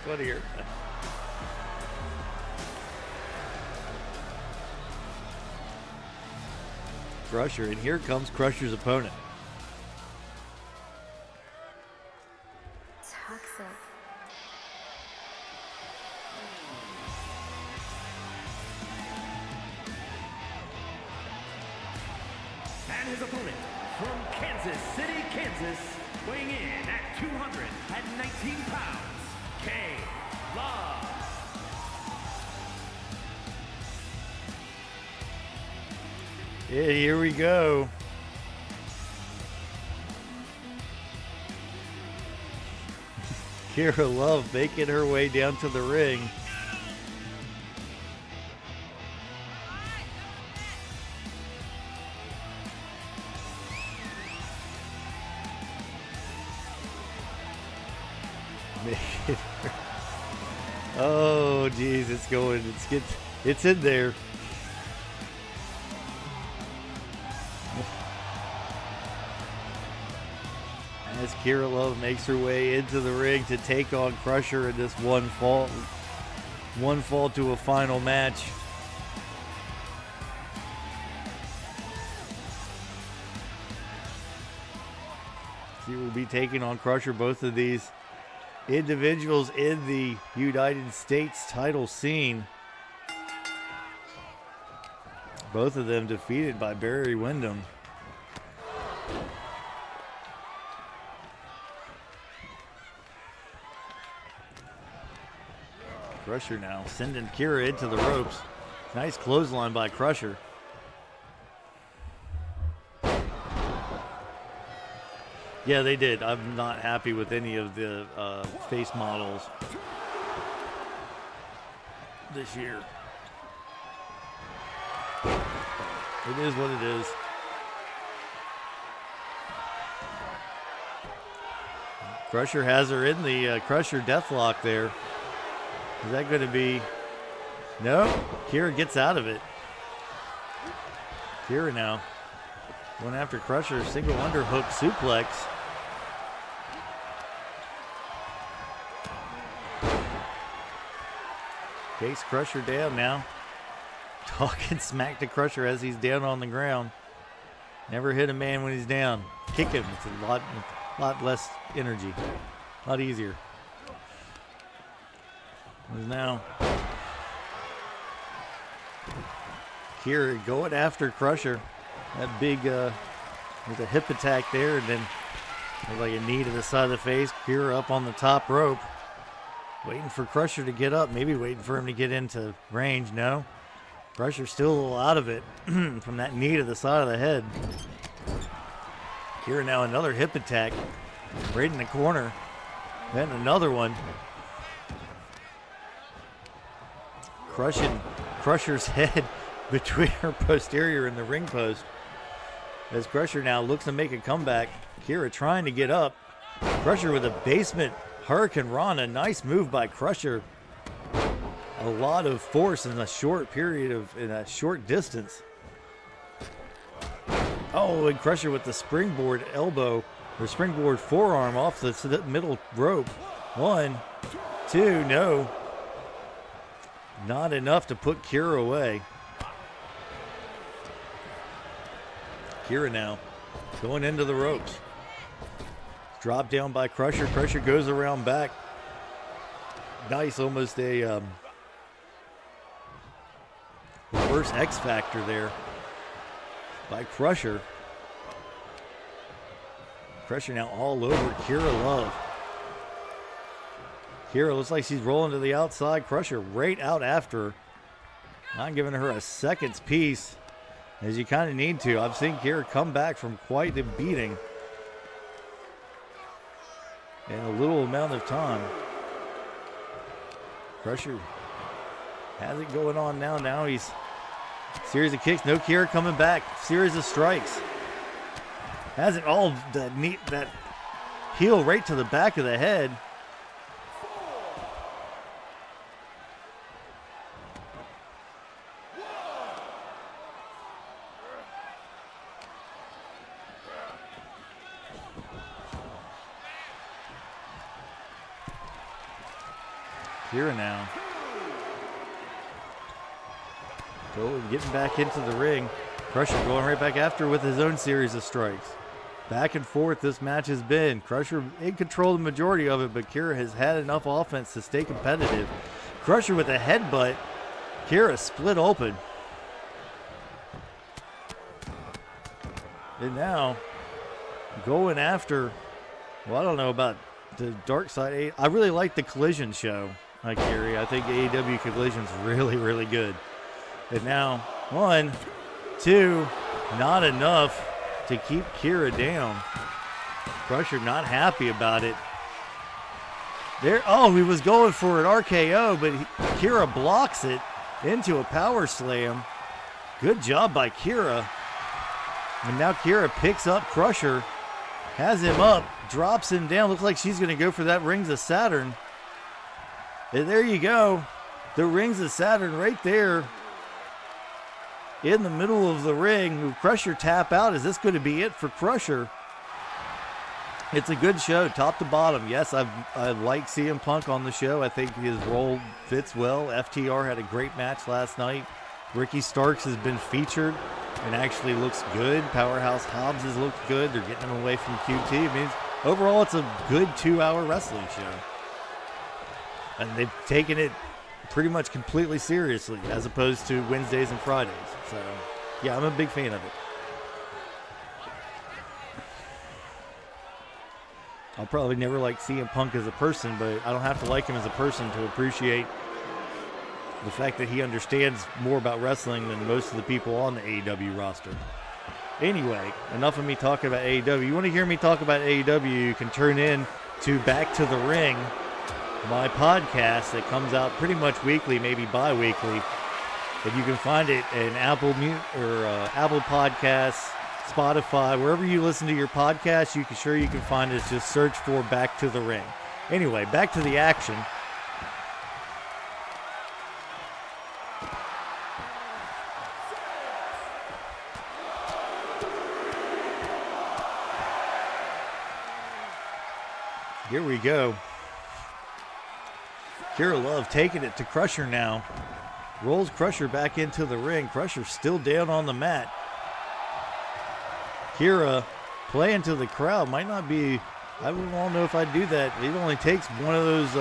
Speaker 2: funnier. Crusher, and here comes Crusher's opponent.
Speaker 3: Toxic.
Speaker 1: And his opponent from Kansas City, Kansas, weighing in at 219 pounds, K-Love.
Speaker 2: Yeah, here we go. Kira Love making her way down to the ring. Oh, geez, it's going. It's in there. As Kira Love makes her way into the ring to take on Crusher in this one fall to a final match. She will be taking on Crusher, both of these individuals in the United States title scene. Both of them defeated by Barry Windham. Crusher now sending Kira into the ropes. Nice clothesline by Crusher. Yeah, they did. I'm not happy with any of the face models this year. It is what it is. Crusher has her in the Crusher Deathlock there. Is that going to be... No, Kira gets out of it. Kira now going after Crusher, single underhook suplex. Takes Crusher down now. Talking smack to Crusher as he's down on the ground. Never hit a man when he's down. Kick him. It's a lot less energy. A lot easier. Is now Kira going after Crusher. That big, there's a hip attack there, and then there's like a knee to the side of the face. Kira up on the top rope, waiting for Crusher to get up, maybe waiting for him to get into range. No, Crusher's still a little out of it from that knee to the side of the head. Kira now another hip attack, right in the corner, then another one. Crusher's head between her posterior and the ring post. As Crusher now looks to make a comeback. Kira trying to get up. Crusher with a basement Hurricane Rana. Nice move by Crusher. A lot of force in a short period in a short distance. Oh, and Crusher with the springboard elbow or springboard forearm off the middle rope. 1, 2, no. Not enough to put Kira away. Kira now going into the ropes. Dropped down by Crusher. Crusher goes around back. Nice, almost a reverse X Factor there by Crusher. Crusher now all over Kira Love. Kira looks like she's rolling to the outside. Crusher right out after her. Not giving her a second's piece, as you kind of need to. I've seen Kira come back from quite the beating in a little amount of time. Crusher has it going on now. Now he's series of kicks. No Kira coming back. Series of strikes. Has it all that heel right to the back of the head. Kira now getting back into the ring. Crusher going right back after with his own series of strikes. Back and forth this match has been. Crusher in control of the majority of it, but Kira has had enough offense to stay competitive. Crusher with a headbutt. Kira split open. And now going after, well, I don't know about the Dark Side. I really like the Collision show. Hi, Kerry. I think AEW Collision's really, really good. And now, 1, 2, not enough to keep Kira down. Crusher not happy about it. There, oh, he was going for an RKO, but Kira blocks it into a power slam. Good job by Kira. And now Kira picks up Crusher, has him up, drops him down. Looks like she's going to go for that Rings of Saturn. And there you go. The Rings of Saturn right there in the middle of the ring. Will Crusher tap out? Is this going to be it for Crusher? It's a good show, top to bottom. Yes, I like CM Punk on the show. I think his role fits well. FTR had a great match last night. Ricky Starks has been featured and actually looks good. Powerhouse Hobbs has looked good. They're getting him away from QT. I mean, overall, it's a good 2-hour wrestling show. And they've taken it pretty much completely seriously as opposed to Wednesdays and Fridays. So, yeah, I'm a big fan of it. I'll probably never like CM Punk as a person, but I don't have to like him as a person to appreciate the fact that he understands more about wrestling than most of the people on the AEW roster. Anyway, enough of me talking about AEW. You want to hear me talk about AEW, you can turn in to Back to the Ring, my podcast that comes out pretty much weekly, maybe bi-weekly. And you can find it in Apple Podcasts, Spotify, wherever you listen to your podcast, you can find it. Just search for Back to the Ring. Anyway, back to the action. Here we go. Kira Love taking it to Crusher now. Rolls Crusher back into the ring. Crusher still down on the mat. Kira playing to the crowd. Might not be, I wouldn't all know if I'd do that. It only takes one of those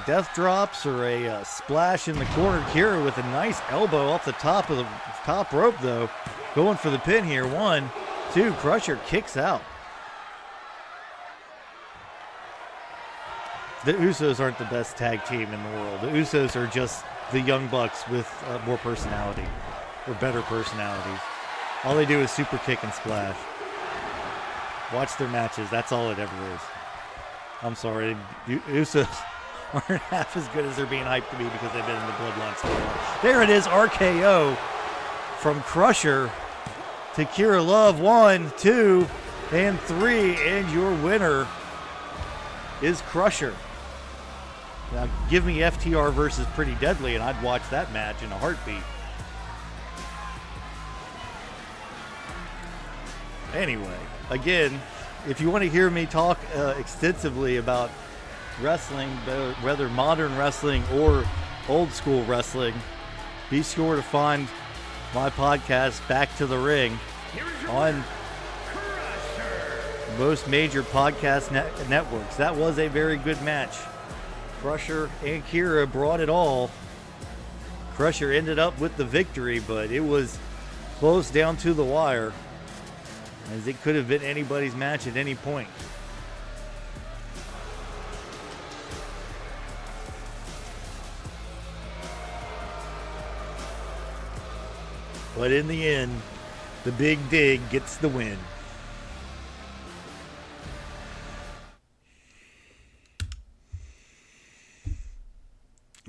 Speaker 2: death drops or a splash in the corner. Kira with a nice elbow off the top of the top rope though. Going for the pin here. 1, 2, Crusher kicks out. The Usos aren't the best tag team in the world. The Usos are just the Young Bucks with more personality or better personalities. All they do is super kick and splash. Watch their matches. That's all it ever is. I'm sorry. Usos aren't half as good as they're being hyped to be because they've been in the Bloodline storyline. There it is. RKO from Crusher to Kira Love. 1, 2, and 3. And your winner is Crusher. Now, give me FTR versus Pretty Deadly, and I'd watch that match in a heartbeat. Anyway, again, if you want to hear me talk extensively about wrestling, whether modern wrestling or old school wrestling, be sure to find my podcast, Back to the Ring, on most major podcast networks. That was a very good match. Crusher and Kira brought it all. Crusher ended up with the victory, but it was close down to the wire, as it could have been anybody's match at any point. But in the end, the Big Dig gets the win.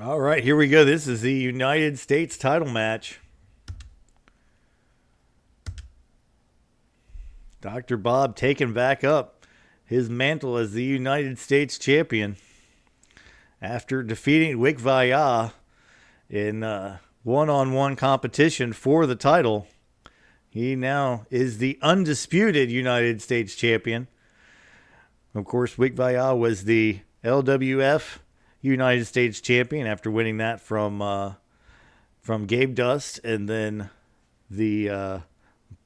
Speaker 2: All right, here we go. This is the United States title match. Dr. Bob taking back up his mantle as the United States champion after defeating Wikviya in one-on-one competition for the title. He now is the undisputed United States champion. Of course, Wikviya was the LWF United States champion after winning that from Gabedust, and then the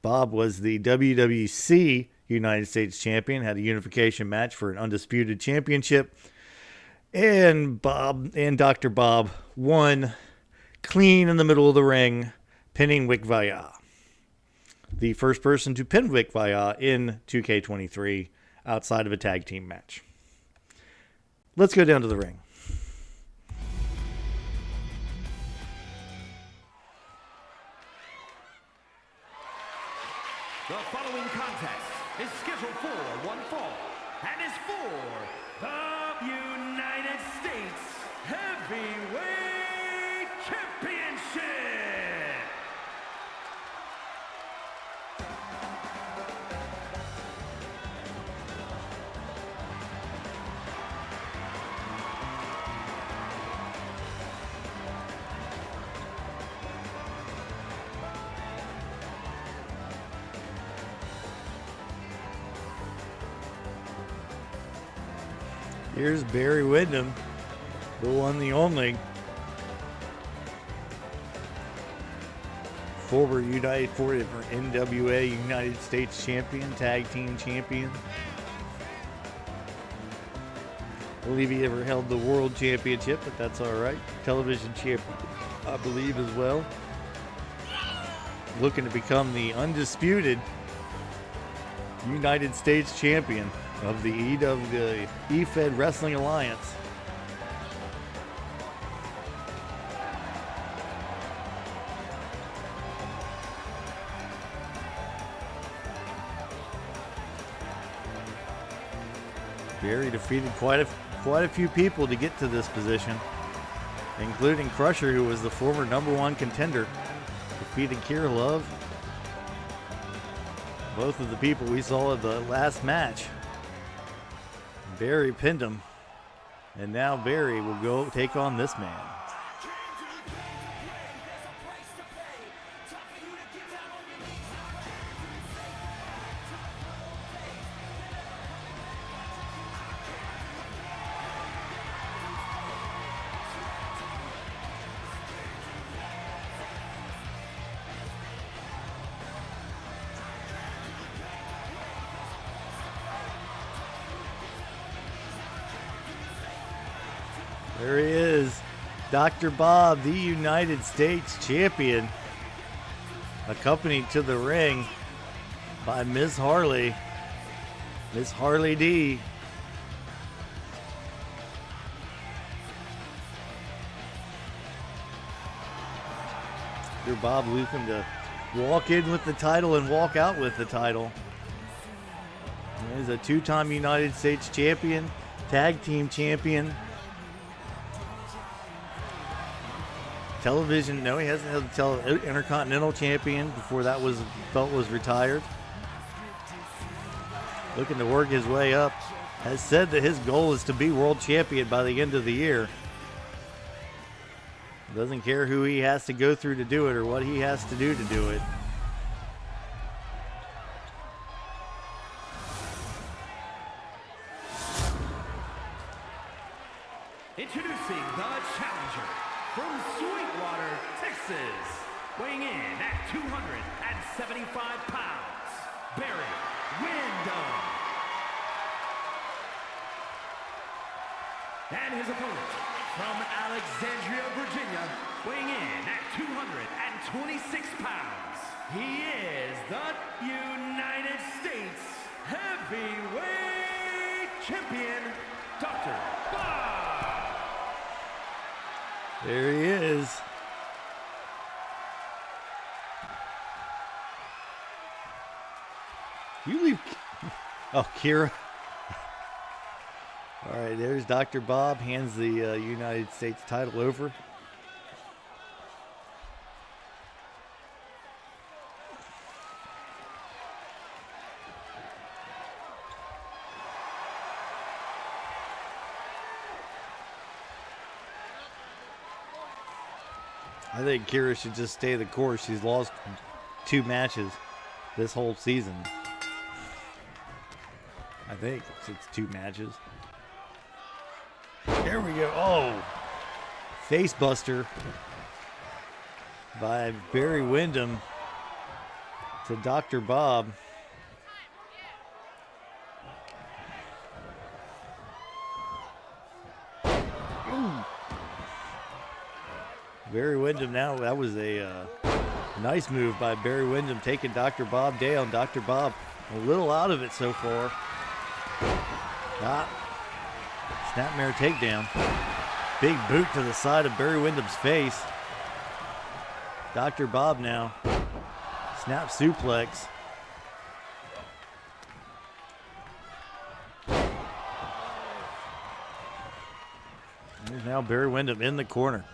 Speaker 2: Bob was the WWC United States champion, had a unification match for an undisputed championship, and Dr. Bob won clean in the middle of the ring, pinning Wikviya. The first person to pin Wikviya in 2K23 outside of a tag team match. Let's go down to the ring.
Speaker 1: The following contest is scheduled for one fall and is for the United States Heavyweight Championship.
Speaker 2: Here's Barry Windham, the one, the only. Former NWA United States champion, tag team champion. I believe he ever held the world championship, but that's all right. Television champion, I believe, as well. Looking to become the undisputed United States champion of the EFED Wrestling Alliance. Barry defeated quite a few people to get to this position, including Crusher, who was the former #1 contender. Defeated Kier Love. Both of the people we saw at the last match. Barry pinned him, and now Barry will go take on this man. There he is, Dr. Bob, the United States champion, accompanied to the ring by Miss Harley D. Dr. Bob looking to walk in with the title and walk out with the title. He's a two-time United States champion, tag team champion. Television, no, he hasn't held the Intercontinental Champion before that belt was retired. Looking to work his way up. Has said that his goal is to be world champion by the end of the year. Doesn't care who he has to go through to do it or what he has to do it.
Speaker 1: Introducing the challenger from Sweetwater, Texas, weighing in at 275 pounds, Barry Windham. And his opponent from Alexandria, Virginia, weighing in at 226 pounds, he is the United States Heavyweight Champion, Dr. Bob.
Speaker 2: There he is. You leave. Oh, Kira. All right, there's Dr. Bob, hands the United States title over. I think Kira should just stay the course. She's lost 2 matches this whole season. I think it's 2 matches. There we go. Oh, face buster by Barry Windham to Dr. Bob. Barry Windham now, that was a nice move by Barry Windham, taking Dr. Bob down. Dr. Bob a little out of it so far. Snapmare takedown. Big boot to the side of Barry Windham's face. Dr. Bob now. Snap suplex. Here's now Barry Windham in the corner.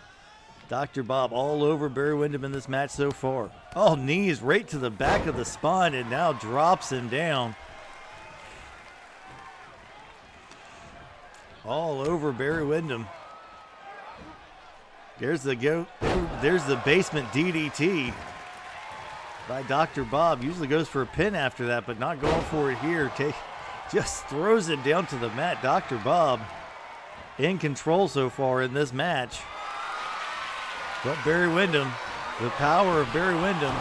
Speaker 2: Dr. Bob all over Barry Windham in this match so far. Oh, knees right to the back of the spine and now drops him down. All over Barry Windham. There's the basement DDT by Dr. Bob. Usually goes for a pin after that, but not going for it here. Just throws him down to the mat. Dr. Bob in control so far in this match. But Barry Windham, the power of Barry Windham.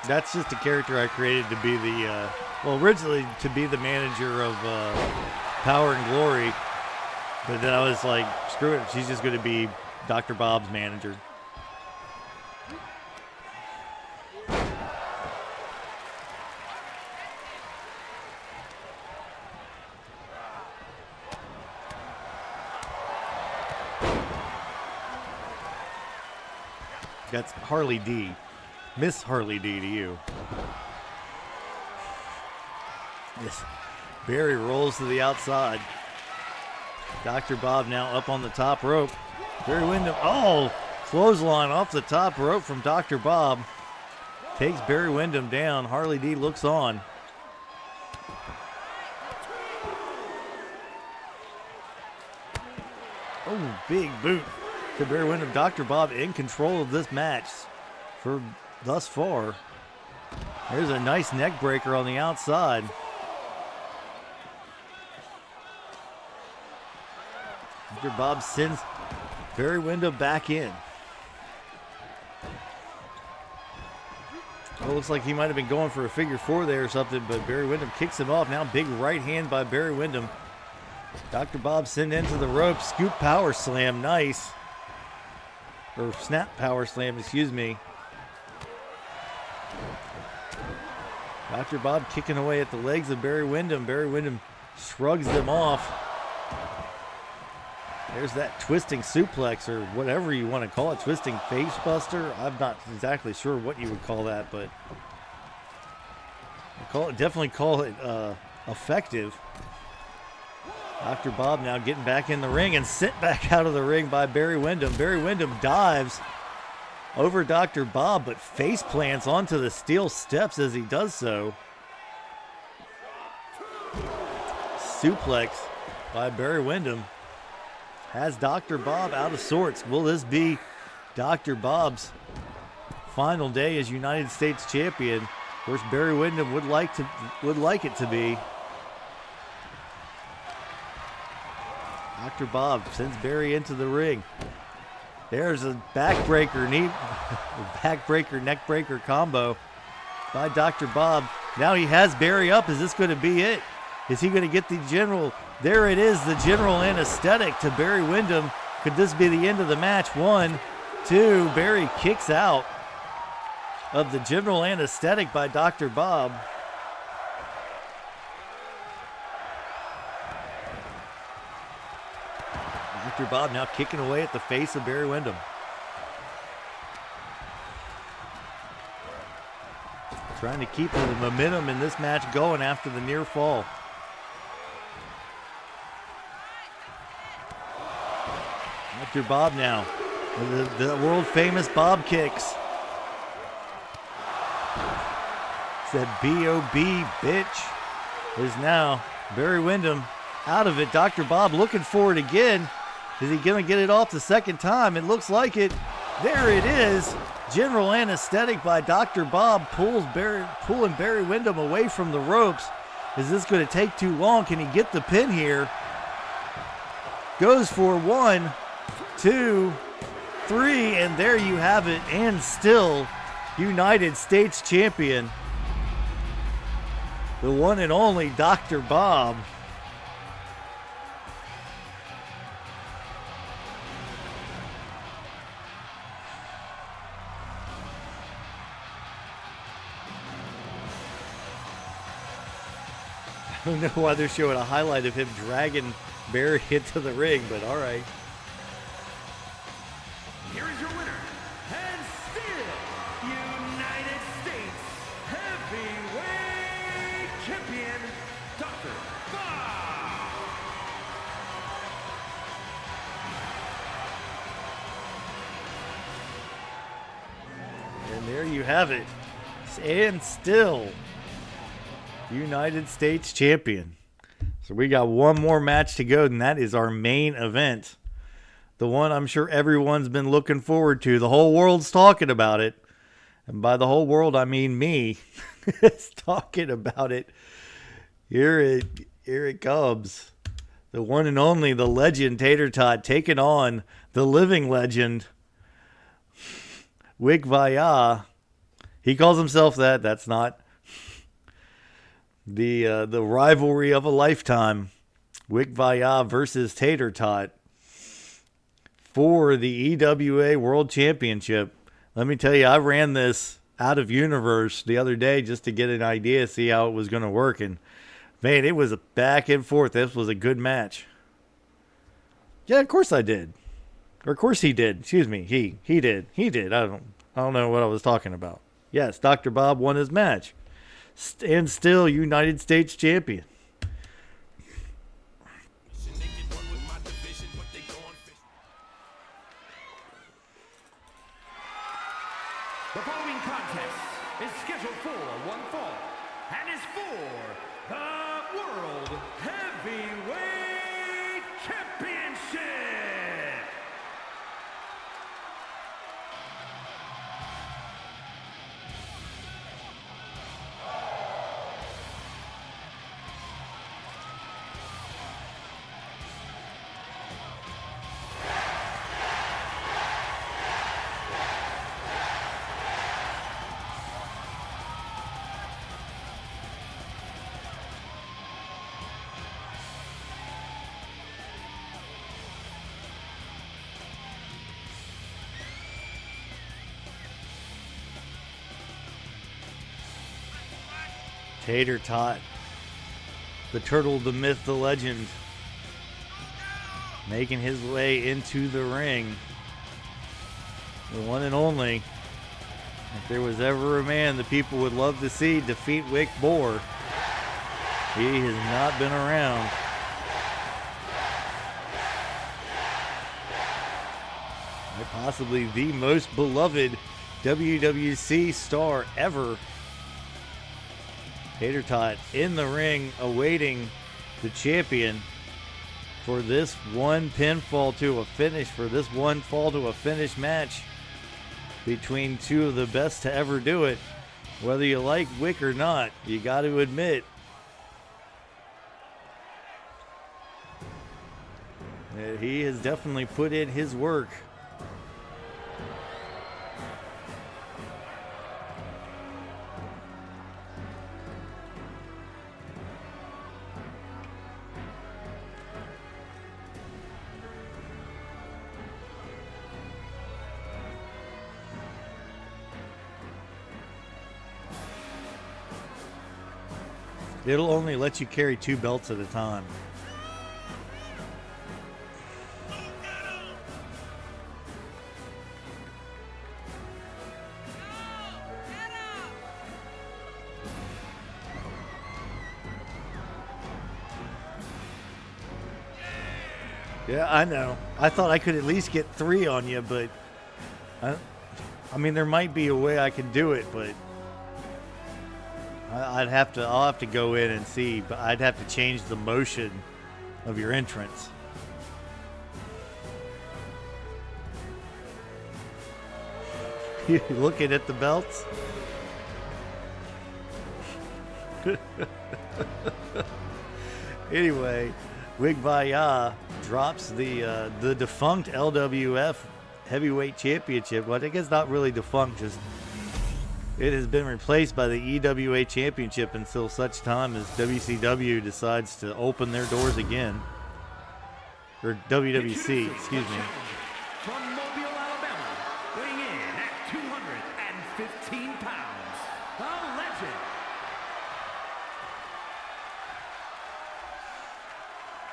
Speaker 2: That's just a character I created to be the, originally to be the manager of Power and Glory. But then I was like, screw it, she's just going to be Dr. Bob's manager. That's Harley D. Miss Harley D to you. Yes. Barry rolls to the outside. Dr. Bob now up on the top rope. Barry Windham, clothesline off the top rope from Dr. Bob. Takes Barry Windham down. Harley D looks on. Oh, big boot to Barry Windham. Dr. Bob in control of this match for thus far. There's a nice neck breaker on the outside. Dr. Bob sends Barry Windham back in. Well, looks like he might have been going for a figure four there or something, but Barry Windham kicks him off. Now big right hand by Barry Windham. Dr. Bob sent into the rope. Scoop power slam. Nice. Or snap power slam, excuse me. Dr. Bob kicking away at the legs of Barry Windham. Barry Windham shrugs them off. There's that twisting suplex, or whatever you want to call it. Twisting face buster. I'm not exactly sure what you would call that, but definitely call it effective. Dr. Bob now getting back in the ring and sent back out of the ring by Barry Windham. Barry Windham dives over Dr. Bob, but face plants onto the steel steps as he does so. Suplex by Barry Windham has Dr. Bob out of sorts. Will this be Dr. Bob's final day as United States champion? Of course, Barry Windham would like it to be. Dr. Bob sends Barry into the ring. There's a backbreaker, neck breaker combo by Dr. Bob. Now he has Barry up. Is this going to be it? Is he going to get the general? There it is, the general anesthetic to Barry Windham. Could this be the end of the match? 1, 2, Barry kicks out of the general anesthetic by Dr. Bob. Dr. Bob now kicking away at the face of Barry Windham. Trying to keep the momentum in this match going after the near fall. Dr. Bob now with the world famous Bob kicks. Said B.O.B. bitch is now Barry Windham out of it. Dr. Bob looking for it again. Is he going to get it off the second time? It looks like it. There it is. General anesthetic by Dr. Bob pulling Barry Windham away from the ropes. Is this going to take too long? Can he get the pin here? Goes for 1, 2, 3, and there you have it. And still United States champion, the one and only Dr. Bob. I don't know why they're showing a highlight of him dragging Barry into the ring, but all right.
Speaker 1: Here is your winner, and still United States Heavyweight Champion, Dr. Bob.
Speaker 2: And there you have it. And still, United States champion. So we got one more match to go, and that is our main event. The one I'm sure everyone's been looking forward to. The whole world's talking about it. And by the whole world, I mean me. Is talking about it. Here it comes. The one and only, the legend Tater Tot, taking on the living legend, Wikviya. He calls himself that. That's not the rivalry of a lifetime. Wikviya versus Tater Tot for the EWA World Championship. Let me tell you, I ran this out of universe the other day just to get an idea, see how it was going to work. And man, it was a back and forth. This was a good match. Yeah, of course I did. Or of course he did. Excuse me. He did. I don't know what I was talking about. Yes, Dr. Bob won his match. And still United States champion.
Speaker 1: The following contest is scheduled for one fall and is for the World Heavyweight Championship.
Speaker 2: Tater Tot, the turtle, the myth, the legend, making his way into the ring. The one and only. If there was ever a man the people would love to see defeat Wick Boar, he has not been around. And possibly the most beloved WWC star ever. Tater Tot in the ring awaiting the champion for this one pinfall to a finish, for this one fall to a finish match between two of the best to ever do it. Whether you like Wick or not, you got to admit that he has definitely put in his work. It'll only let you carry 2 belts at a time. Yeah, I know. I thought I could at least get 3 on you, but I mean, there might be a way I can do it, but I'll have to go in and see, but I'd have to change the motion of your entrance. You looking at the belts? Anyway, Wikviya drops the defunct LWF Heavyweight Championship. Well, I think it's not really defunct, just it has been replaced by the EWA Championship until such time as WCW decides to open their doors again. Or WWC, excuse me.
Speaker 1: From Mobile, Alabama, weighing in at 215 pounds, the legend.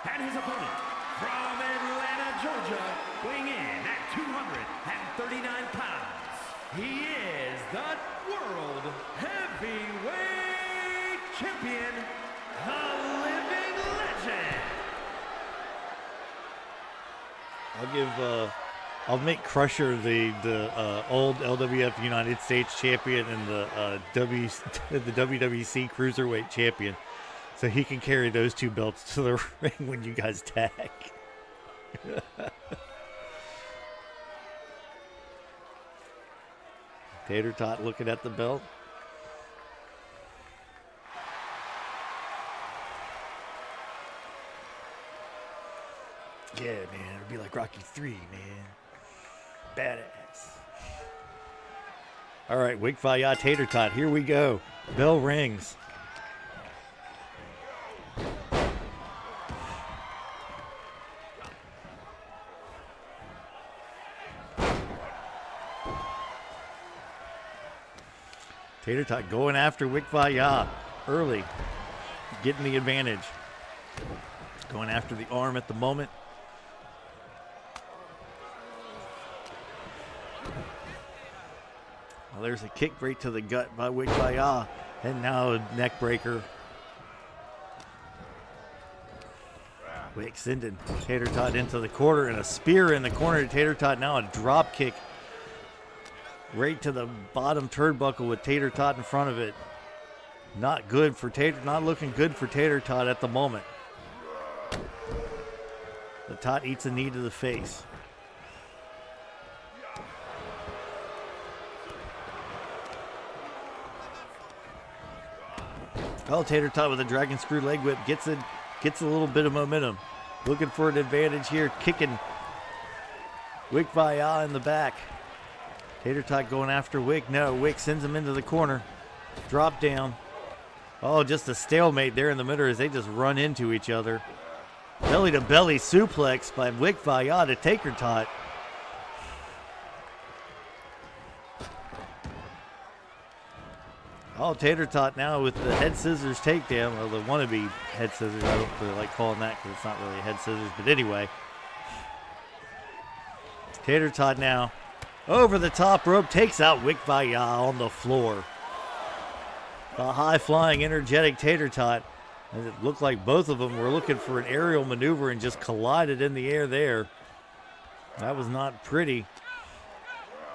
Speaker 1: And his opponent, from Atlanta, Georgia, weighing in at 239 pounds, he is the World Heavyweight champion, the living legend.
Speaker 2: I'll make Crusher the old LWF United States champion and the WWC Cruiserweight champion, so he can carry those two belts to the ring when you guys tag. Tater Tot looking at the belt. Yeah, man, it'll be like Rocky 3, man. Badass. All right, Wikviya, Tater Tot, here we go. Bell rings. Tater Tot going after Wikviya early, getting the advantage. Going after the arm at the moment. Well, there's a kick right to the gut by Wikviya, and now a neck breaker. Wick sending Tater Tot into the corner, and a spear in the corner to Tater Tot. Now a drop kick right to the bottom turnbuckle with Tater Tot in front of it. Not good for Tater, not looking good for Tater Tot at the moment. The Tot eats a knee to the face. Oh, Tater Tot with a dragon screw leg whip gets a little bit of momentum. Looking for an advantage here, kicking Wikviya in the back. Tater Tot going after Wick. No, Wick sends him into the corner. Drop down. Oh, just a stalemate there in the middle as they just run into each other. Belly to belly suplex by Wikviya to Tater Tot. Oh, Tater Tot now with the head scissors takedown, or the wannabe head scissors. I don't really like calling that because it's not really head scissors, but anyway. Tater Tot now over the top rope, takes out Wikviya on the floor. A high-flying, energetic Tater Tot. And it looked like both of them were looking for an aerial maneuver and just collided in the air there. That was not pretty.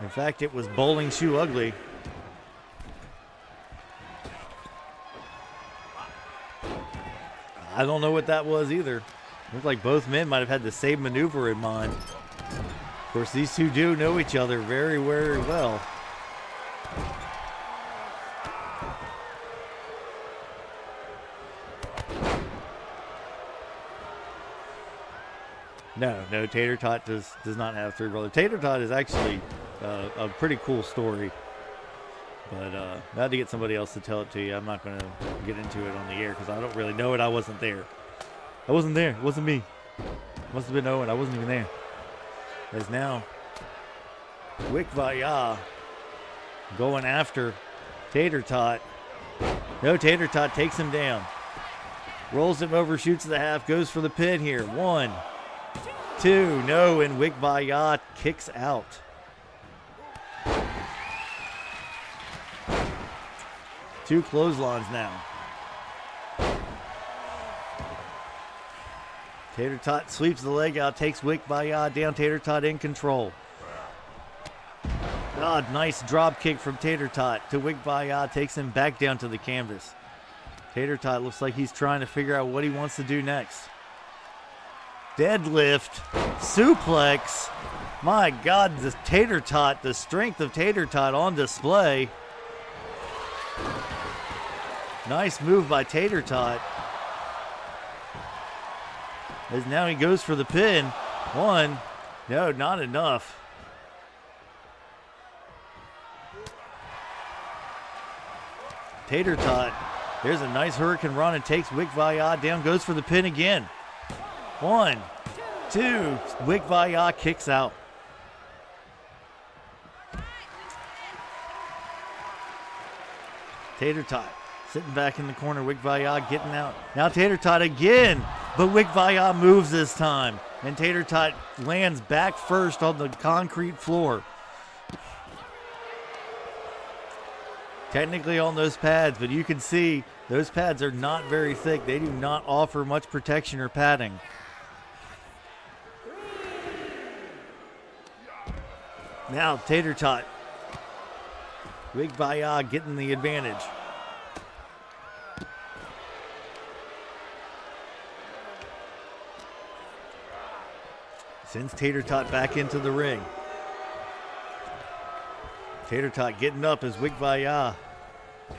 Speaker 2: In fact, it was bowling shoe ugly. I don't know what that was either. Looked like both men might have had the same maneuver in mind. Of course, these two do know each other very, very well. No, Tater Tot does not have three brothers. Tater Tot is actually a pretty cool story. But I had to get somebody else to tell it to you. I'm not going to get into it on the air because I don't really know it. I wasn't there. I wasn't there. It wasn't me. Must have been Owen. I wasn't even there. As now, Wikviya going after Tater Tot. No, Tater Tot takes him down. Rolls him over, shoots the half, goes for the pin here. 1, 2, no, and Wikviya kicks out. Two clotheslines now. Tater Tot sweeps the leg out, takes Wikviya down. Tater Tot in control. God, nice drop kick from Tater Tot to Wikviya, takes him back down to the canvas. Tater Tot looks like he's trying to figure out what he wants to do next. Deadlift, suplex. My God, the Tater Tot, the strength of Tater Tot on display. Nice move by Tater Tot. As now he goes for the pin. 1, no, not enough. Tater Tot, there's a nice hurricane run and takes Wikviya down, goes for the pin again. 1, 2, Wikviya kicks out. Tater Tot sitting back in the corner, Wikviya getting out. Now Tater Tot again, but Wikviya moves this time. And Tater Tot lands back first on the concrete floor. technically on those pads, but you can see those pads are not very thick. They do not offer much protection or padding. Now Tater Tot. Wikviya getting the advantage. Sends Tater Tot back into the ring. Tater Tot getting up as Wikviya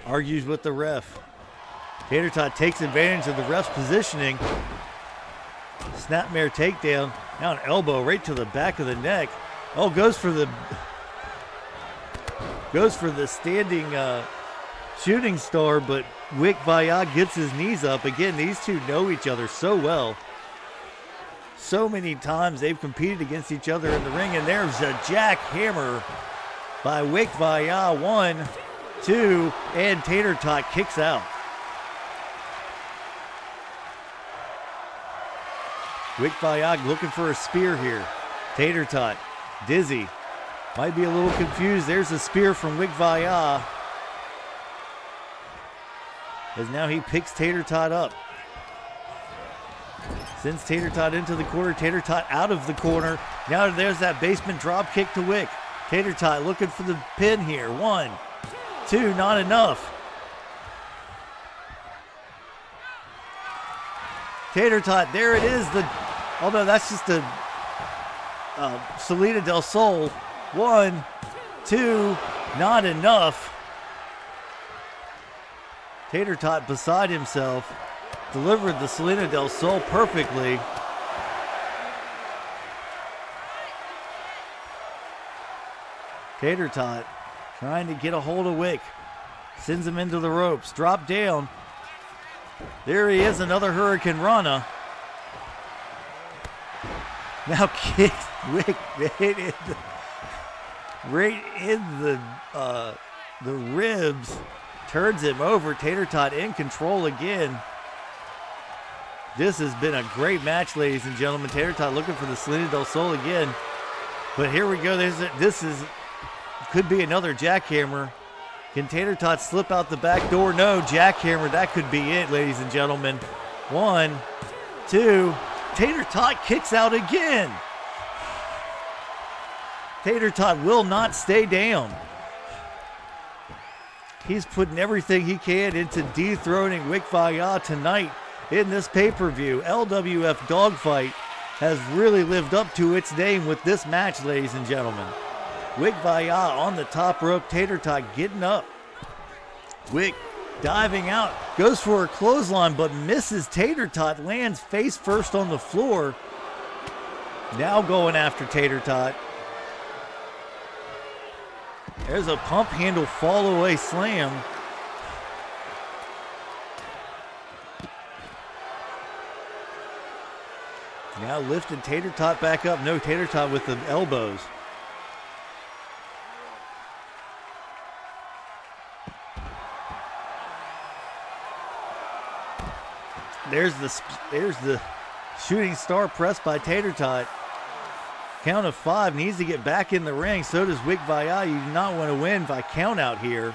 Speaker 2: argues with the ref. Tater Tot takes advantage of the ref's positioning. Snapmare takedown. Now an elbow right to the back of the neck. Oh, goes for the standing shooting star, but Wikviya gets his knees up. Again, these two know each other so well. So many times they've competed against each other in the ring, and there's a jackhammer by Wikviya. 1, 2, and Tater Tot kicks out. Wikviya looking for a spear here. Tater Tot, dizzy, might be a little confused. There's a spear from Wikviya, as now he picks Tater Tot up. Sends Tater Tot into the corner. Tater Tot out of the corner. Now there's that basement drop kick to Wick. Tater Tot looking for the pin here. 1, 2, not enough. Tater Tot, there it is. Although that's just a Salida del Sol. 1, 2, not enough. Tater Tot beside himself. Delivered the Salida del Sol perfectly. Tater Tot trying to get a hold of Wick. Sends him into the ropes. Drop down. There he is, another Hurricane Rana. Now kicks Wick right in the ribs. Turns him over. Tater Tot in control again. This has been a great match, ladies and gentlemen. Tater Tot looking for the Salida del Sol again. But here we go. Could be another jackhammer. Can Tater Tot slip out the back door? No, jackhammer. That could be it, ladies and gentlemen. 1, 2. Tater Tot kicks out again. Tater Tot will not stay down. He's putting everything he can into dethroning Wikviya tonight in this pay-per-view. LWF Dog Fight has really lived up to its name with this match, ladies and gentlemen. Wikviya on the top rope. Tater Tot getting up. Wick diving out. Goes for a clothesline, but misses. Tater Tot lands face first on the floor. Now going after Tater Tot. There's a pump handle fall away slam. Now lifting Tater Tot back up. No, Tater Tot with the elbows. There's the shooting star press by Tater Tot. Count of 5, needs to get back in the ring. So does Wikviya. You do not want to win by count out here.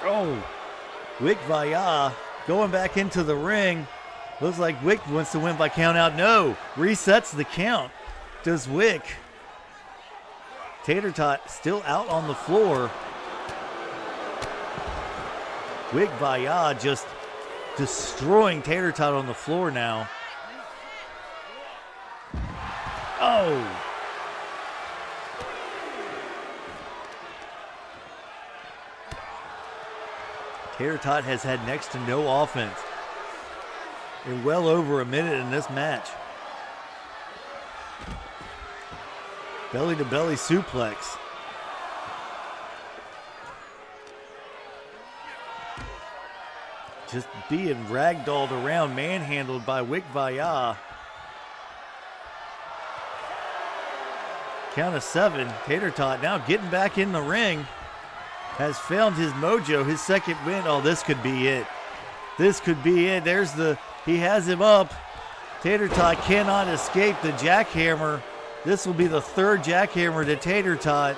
Speaker 2: Oh, Wikviya going back into the ring. Looks like Wick wants to win by count out. No, resets the count. Does Wick. Tater Tot still out on the floor. Wikviya just destroying Tater Tot on the floor now. Oh. Tater Tot has had next to no offense in well over a minute in this match. Belly to belly suplex. Just being ragdolled around, manhandled by Wikviya. Count of 7. Tater Tot now getting back in the ring. Has found his mojo, his second win. Oh, this could be it. This could be it. He has him up. Tater Tot cannot escape the jackhammer. This will be the third jackhammer to Tater Tot.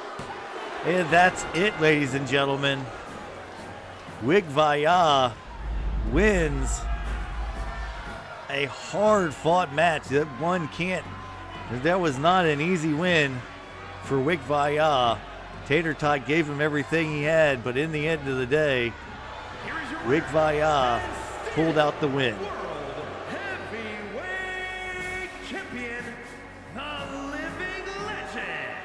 Speaker 2: And that's it, ladies and gentlemen. Wikviya wins a hard-fought match. That was not an easy win for Wikviya. Tater Tot gave him everything he had, but in the end of the day, Wikviya pulled out the win.
Speaker 1: Heavyweight champion, the living legend.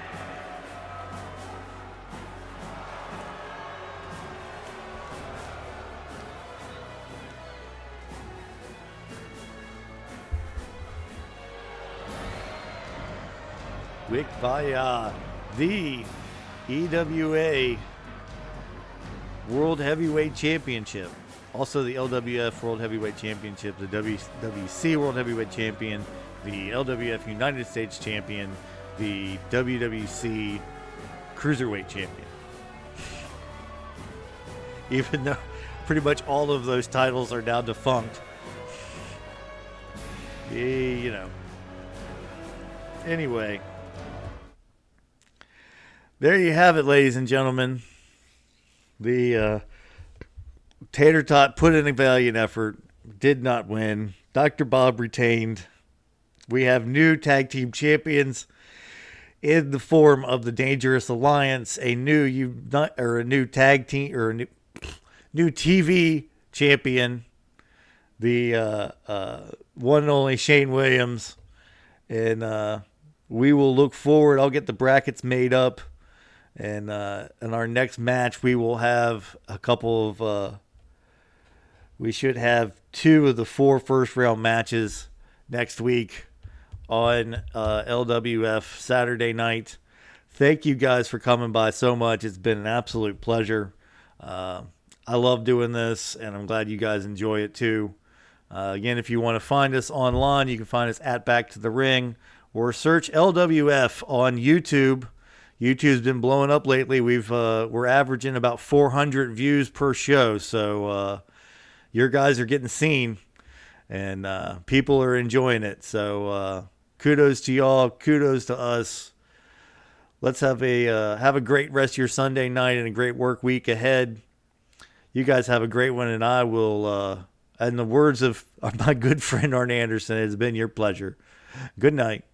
Speaker 2: Wikviya, the EWA World Heavyweight Championship. Also the LWF World Heavyweight Championship, the WWC World Heavyweight Champion, the LWF United States Champion, the WWC Cruiserweight Champion. Even though pretty much all of those titles are now defunct. You know. Anyway. There you have it, ladies and gentlemen. The Tater Tot put in a valiant effort, did not win. Dr. Bob retained. We have new tag team champions in the form of the Dangerous Alliance, a new tag team or a new TV champion, the one and only Shane Williams, and we will look forward. I'll get the brackets made up. And in our next match, we will have a couple of, we should have 2 of the 4 first round matches next week on LWF Saturday night. Thank you guys for coming by so much. It's been an absolute pleasure. I love doing this, and I'm glad you guys enjoy it too. Again, if you want to find us online, you can find us at Back to the Ring or search LWF on YouTube. YouTube's been blowing up lately. We're averaging about 400 views per show, so your guys are getting seen, and people are enjoying it. So kudos to y'all, kudos to us. Let's have a great rest of your Sunday night and a great work week ahead. You guys have a great one, and I will. In the words of my good friend Arn Anderson, it has been your pleasure. Good night.